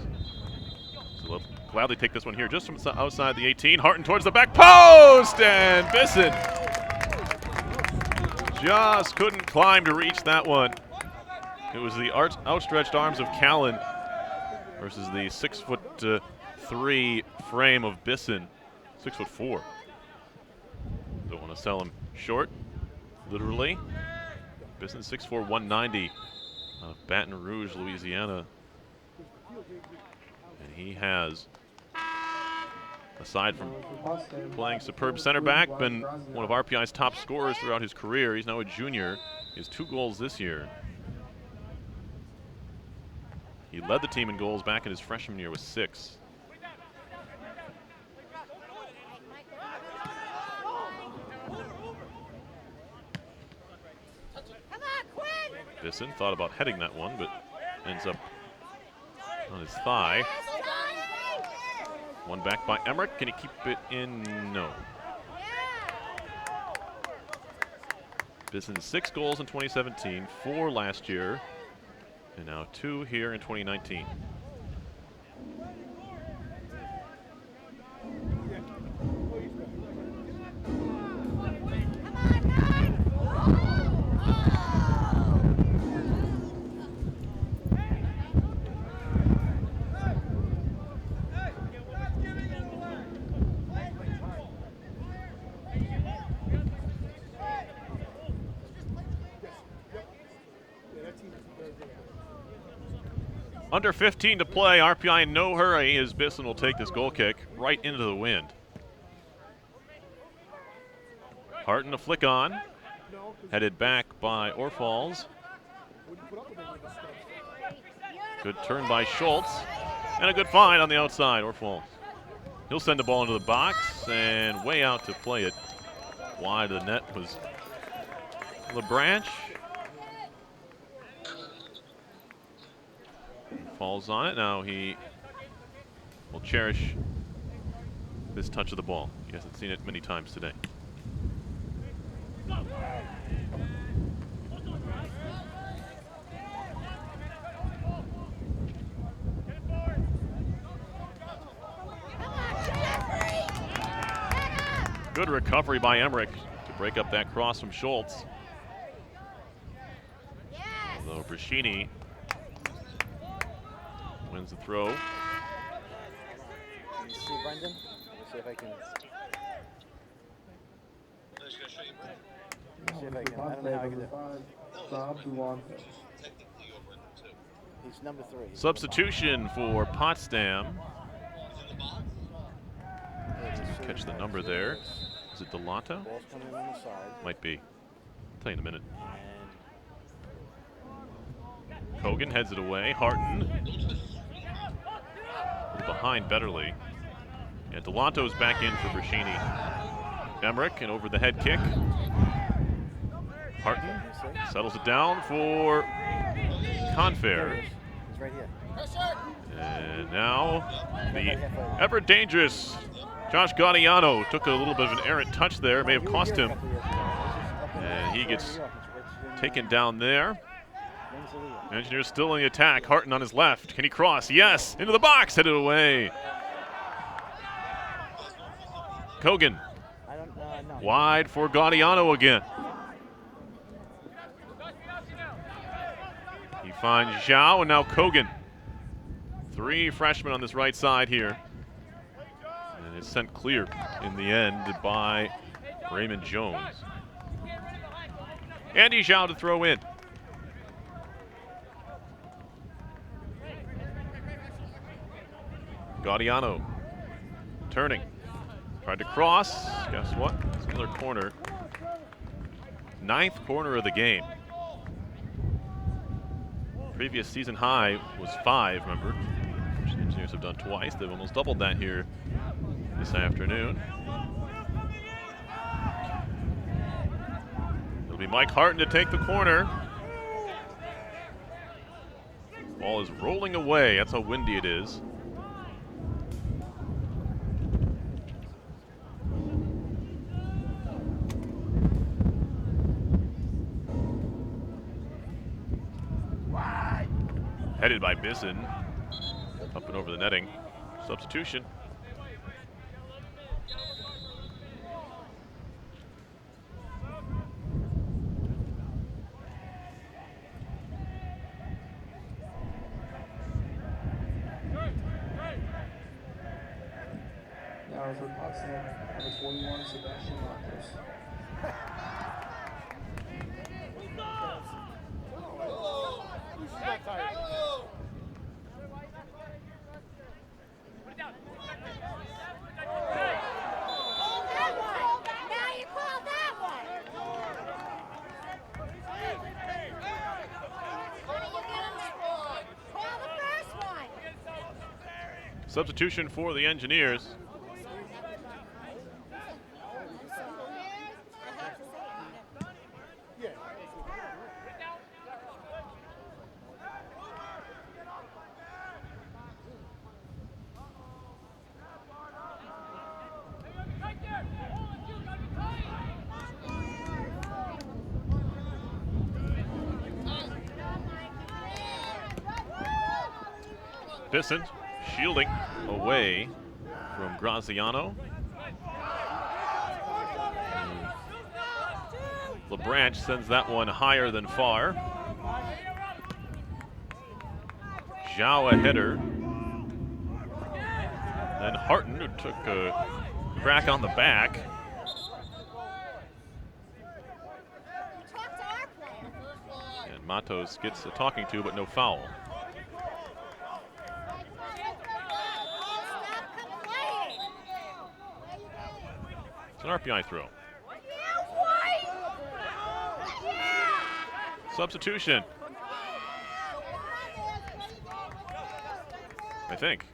So they'll gladly take this one here just from outside the 18. Harton towards the back post, and Bisson just couldn't climb to reach that one. It was the outstretched arms of Callan versus the 6'3" frame of Bisson, 6'4". Don't want to sell him short, literally. Bisson 6'4", 190 out of Baton Rouge, Louisiana. And he has, aside from playing superb center back, been one of RPI's top scorers throughout his career. He's now a junior. He has 2 goals this year. He led the team in goals back in his freshman year with 6. Bisson thought about heading that one, but ends up on his thigh. One back by Emmerich. Can he keep it in? No. Bisson 6 goals in 2017, 4 last year, and now 2 here in 2019. Under 15 to play. RPI in no hurry as Bisson will take this goal kick right into the wind. Harton a flick on. Headed back by Orfalls. Good turn by Schultz. And a good find on the outside, Orfalls. He'll send the ball into the box and way out to play it. Wide of the net was LeBranch. Falls on it. Now he will cherish this touch of the ball. He hasn't seen it many times today. Good recovery by Emmerich to break up that cross from Schultz. Although Brashini wins the throw. Can you see Brendan? Let me see if I can. See if I can. I don't know how I can do it. He's number 3. Substitution for Potsdam. Catch the number there. Is it Delata? Ball's coming on the side. Might be. I'll tell you in a minute. Kogan heads it away. Harton. Behind Betterly. And Delanto's back in for Brashini. Emmerich, and over the head kick. Harton settles it down for Confair. He's right here. And now the ever dangerous Josh Gaudiano took a little bit of an errant touch there. May have cost him. And he gets taken down there. Engineers still in the attack. Harton on his left. Can he cross? Yes. Into the box. Headed away. Kogan. Wide for Gaudiano again. He finds Zhao and now Kogan. 3 freshmen on this right side here. And it's sent clear in the end by Raymond Jones. Andy Zhao to throw in. Gaudiano turning. Tried to cross. Guess what? It's another corner. 9th corner of the game. Previous season high was 5, remember? Which the Engineers have done twice. They've almost doubled that here this afternoon. It'll be Mike Harton to take the corner. Ball is rolling away. That's how windy it is. Headed by Bisson. Up and over the netting. Substitution. Now for Potsdam, number 21, Sebastian Marcos. Substitution for the Engineers. Bisson shielding away from Graziano. LeBranch sends that one higher than far. Zhao a header. Then Harton, who took a crack on the back. And Matos gets a talking to, but no foul. It's an RPI throw. Substitution. I think.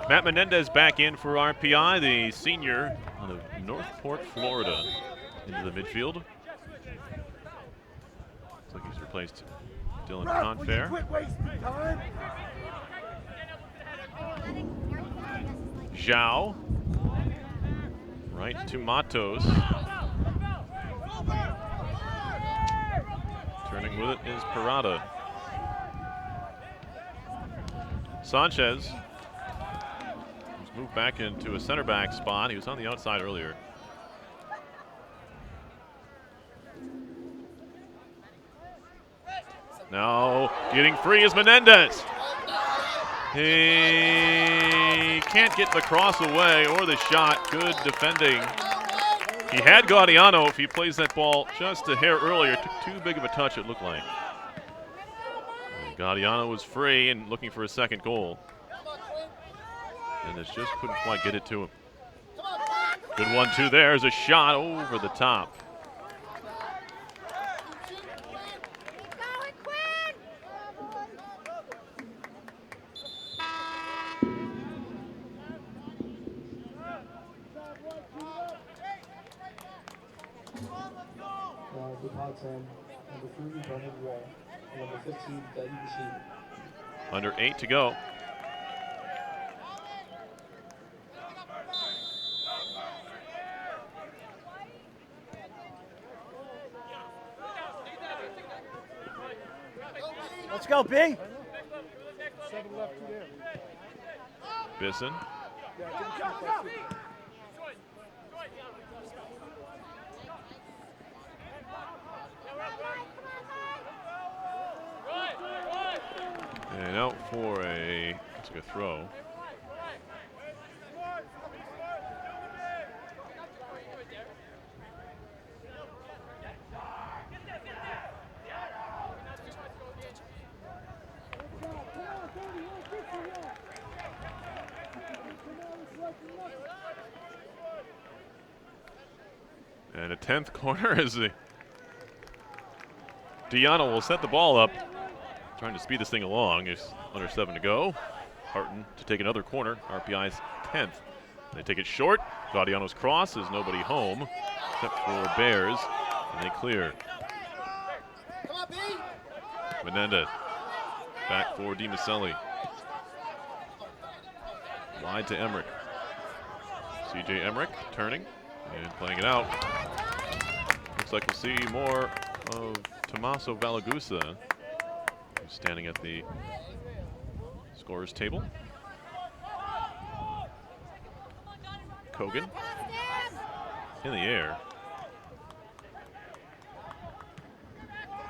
Matt Menendez back in for RPI, the senior out of Northport, Florida, into the midfield. Looks like he's replaced Dylan Confair. Zhao. Right to Matos. Turning with it is Parada. Sanchez has moved back into a center back spot. He was on the outside earlier. Now getting free is Menendez. He can't get the cross away or the shot. Good defending. He had Gaudiano if he plays that ball just a hair earlier. Took too big of a touch, it looked like. And Gaudiano was free and looking for a second goal. And it just couldn't quite get it to him. Good 1-2 there. There's a shot over the top. For Potsdam, number 3, Brennan Wall, and number 15, Debbie Machine. Under 8 to go. Let's go, B. Bisson. And out for a, looks like a throw. And a 10th corner as the Diana will set the ball up. Trying to speed this thing along. There's under 7 to go. Harton to take another corner. RPI's 10th. They take it short. Gaudiano's cross is nobody home except for Bears. And they clear. Menendez back for DiMaselli. Wide to Emmerich. CJ Emmerich turning and playing it out. Looks like we'll see more of Tommaso Valagusa, who's standing at the scorer's table. Kogan in the air.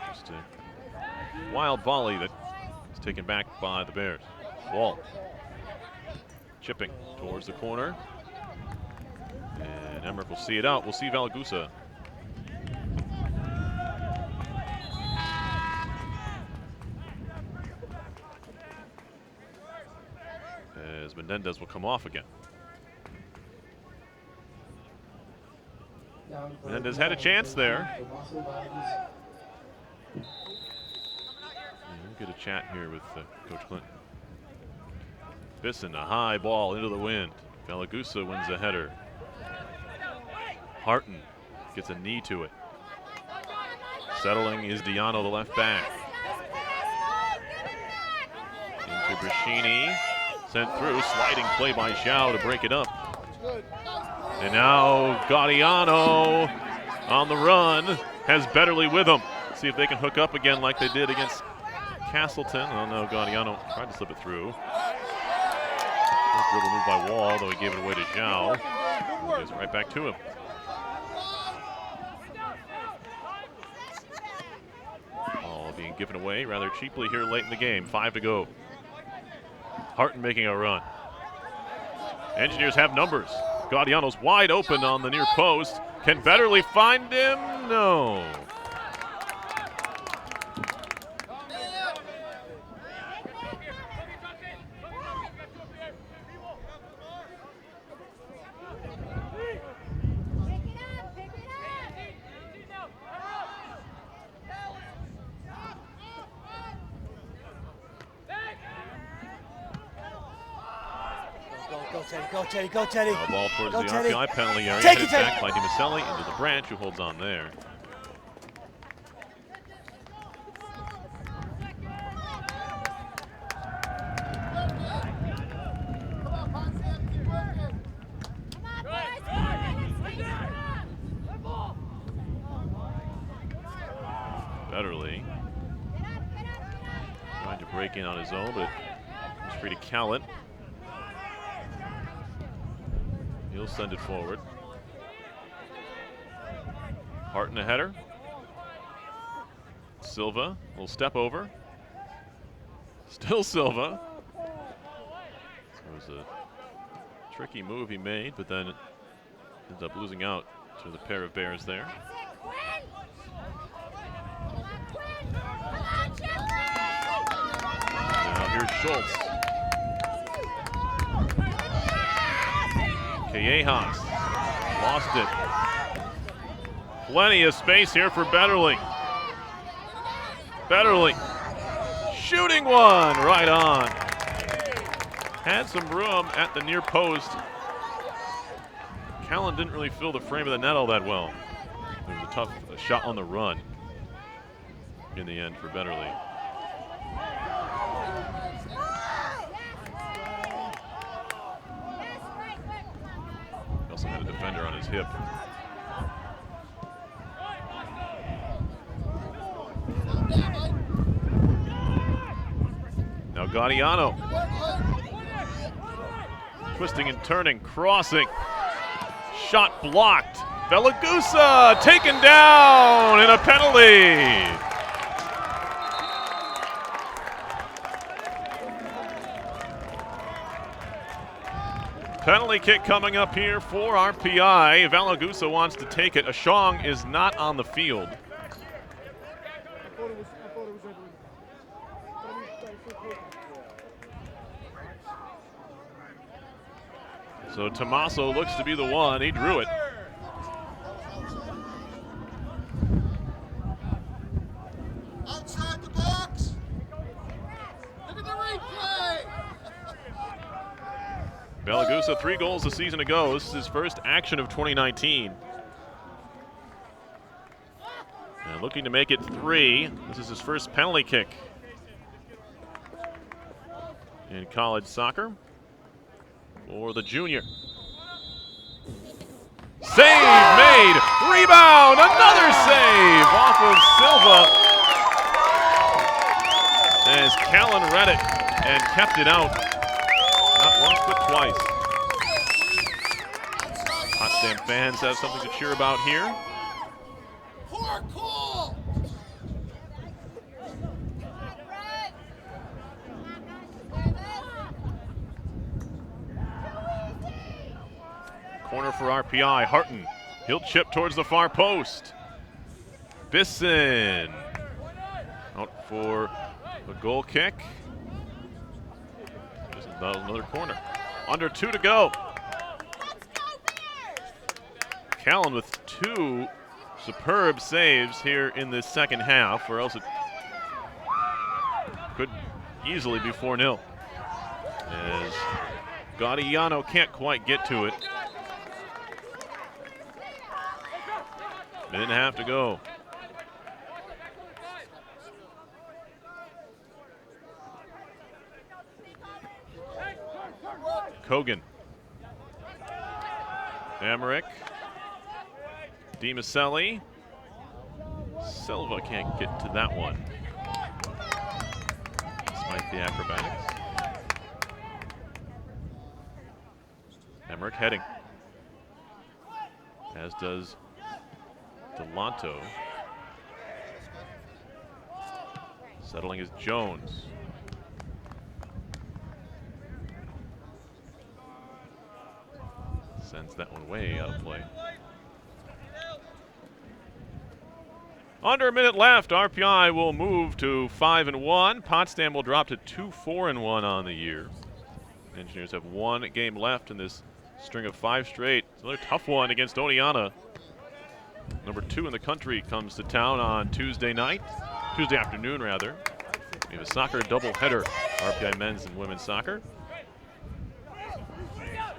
Just a wild volley that is taken back by the Bears. Wall chipping towards the corner. And Emmerich will see it out. We'll see Valagusa. As Menendez will come off again. Down for Menendez had a chance there. get a chat here with Coach Clinton. Bisson, a high ball into the wind. Valagusa wins the header. Harton gets a knee to it. Settling is Diano, the left back. Into Brashini. Sent through, sliding play by Zhao to break it up. And now Gaudiano on the run, has Betterly with him. See if they can hook up again like they did against Castleton. Oh no, Gaudiano tried to slip it through. Dribble move by Wall, though he gave it away to Zhao. He gives it right back to him. All being given away rather cheaply here late in the game. 5 to go. Harton making a run. Engineers have numbers. Gaudiano's wide open on the near post. Can Betterly find him? No. Go, Teddy, go, Teddy. Ball towards Go, the Teddy. RPI penalty area. Take Headed it, Teddy. back by DiMaselli into the branch, who holds on there. Betterly trying to break in on his own, but he's free to Callan. He'll send it forward. Harton a header. Silva, little step over. Still Silva. It was a tricky move he made, but then ends up losing out to the pair of Bears there. Now here's Schultz. Callejas lost it. Plenty of space here for Betterly. Betterly shooting one right on. Had some room at the near post. Callan didn't really feel the frame of the net all that well. It was a tough shot on the run in the end for Betterly. He also had a defender on his hip. Now Gaudiano. Twisting and turning, crossing. Shot blocked. Valagusa taken down in a penalty. Penalty kick coming up here for RPI. Valagusa wants to take it. Ashong is not on the field. So Tommaso looks to be the one. He drew it. Outside the box. Look at the replay. Valagusa, 3 goals a season ago. This is his first action of 2019. And looking to make it 3. This is his first penalty kick in college soccer for the junior. Save made! Rebound! Another save off of Silva as Callan read it and kept it out. Not once, but twice. Potsdam fans have something to cheer about here. Poor call. Corner for RPI. Harton. He'll chip towards the far post. Bisson out for the goal kick. Just about another corner. Under 2 to go. Callan with 2 superb saves here in this second half, or else it easily be 4-0. As Gaudiano can't quite get to it. Minute and a half to go. Kogan. Emmerich. DiMaselli. Silva can't get to that one, despite the acrobatics. Emmerich heading, as does Delanto. Settling is Jones. Sends that one way out of play. Under a minute left, RPI will move to 5-1. Potsdam will drop to 2-4-1 on the year. Engineers have one game left in this string of 5 straight. It's another tough one against Oneonta. Number 2 in the country comes to town on Tuesday afternoon rather. We have a soccer doubleheader, RPI men's and women's soccer.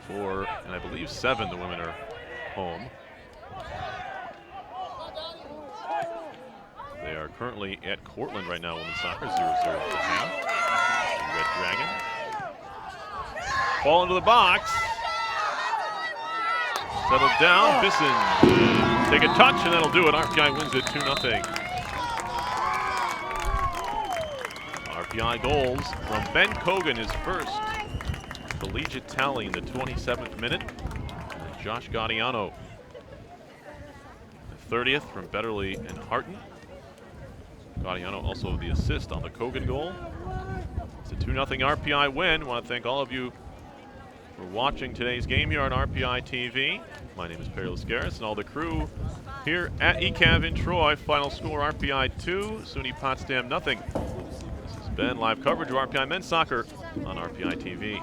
4, and I believe 7, the women are home. They are currently at Cortland right now, women's soccer, 0-0 at the half. Red Dragon. Ball into the box. Settled down, Bisson. Take a touch, and that'll do it. RPI wins it 2-0. RPI goals from Ben Kogan, his first collegiate tally in the 27th minute. And Josh Gaudiano, the 30th from Betterly and Harton. Gaudiano also the assist on the Kogan goal. It's a 2-0 RPI win. I want to thank all of you for watching today's game here on RPI TV. My name is Perry Lascaris and all the crew here at ECAV in Troy. Final score RPI 2, SUNY Potsdam 0. This has been live coverage of RPI men's soccer on RPI TV.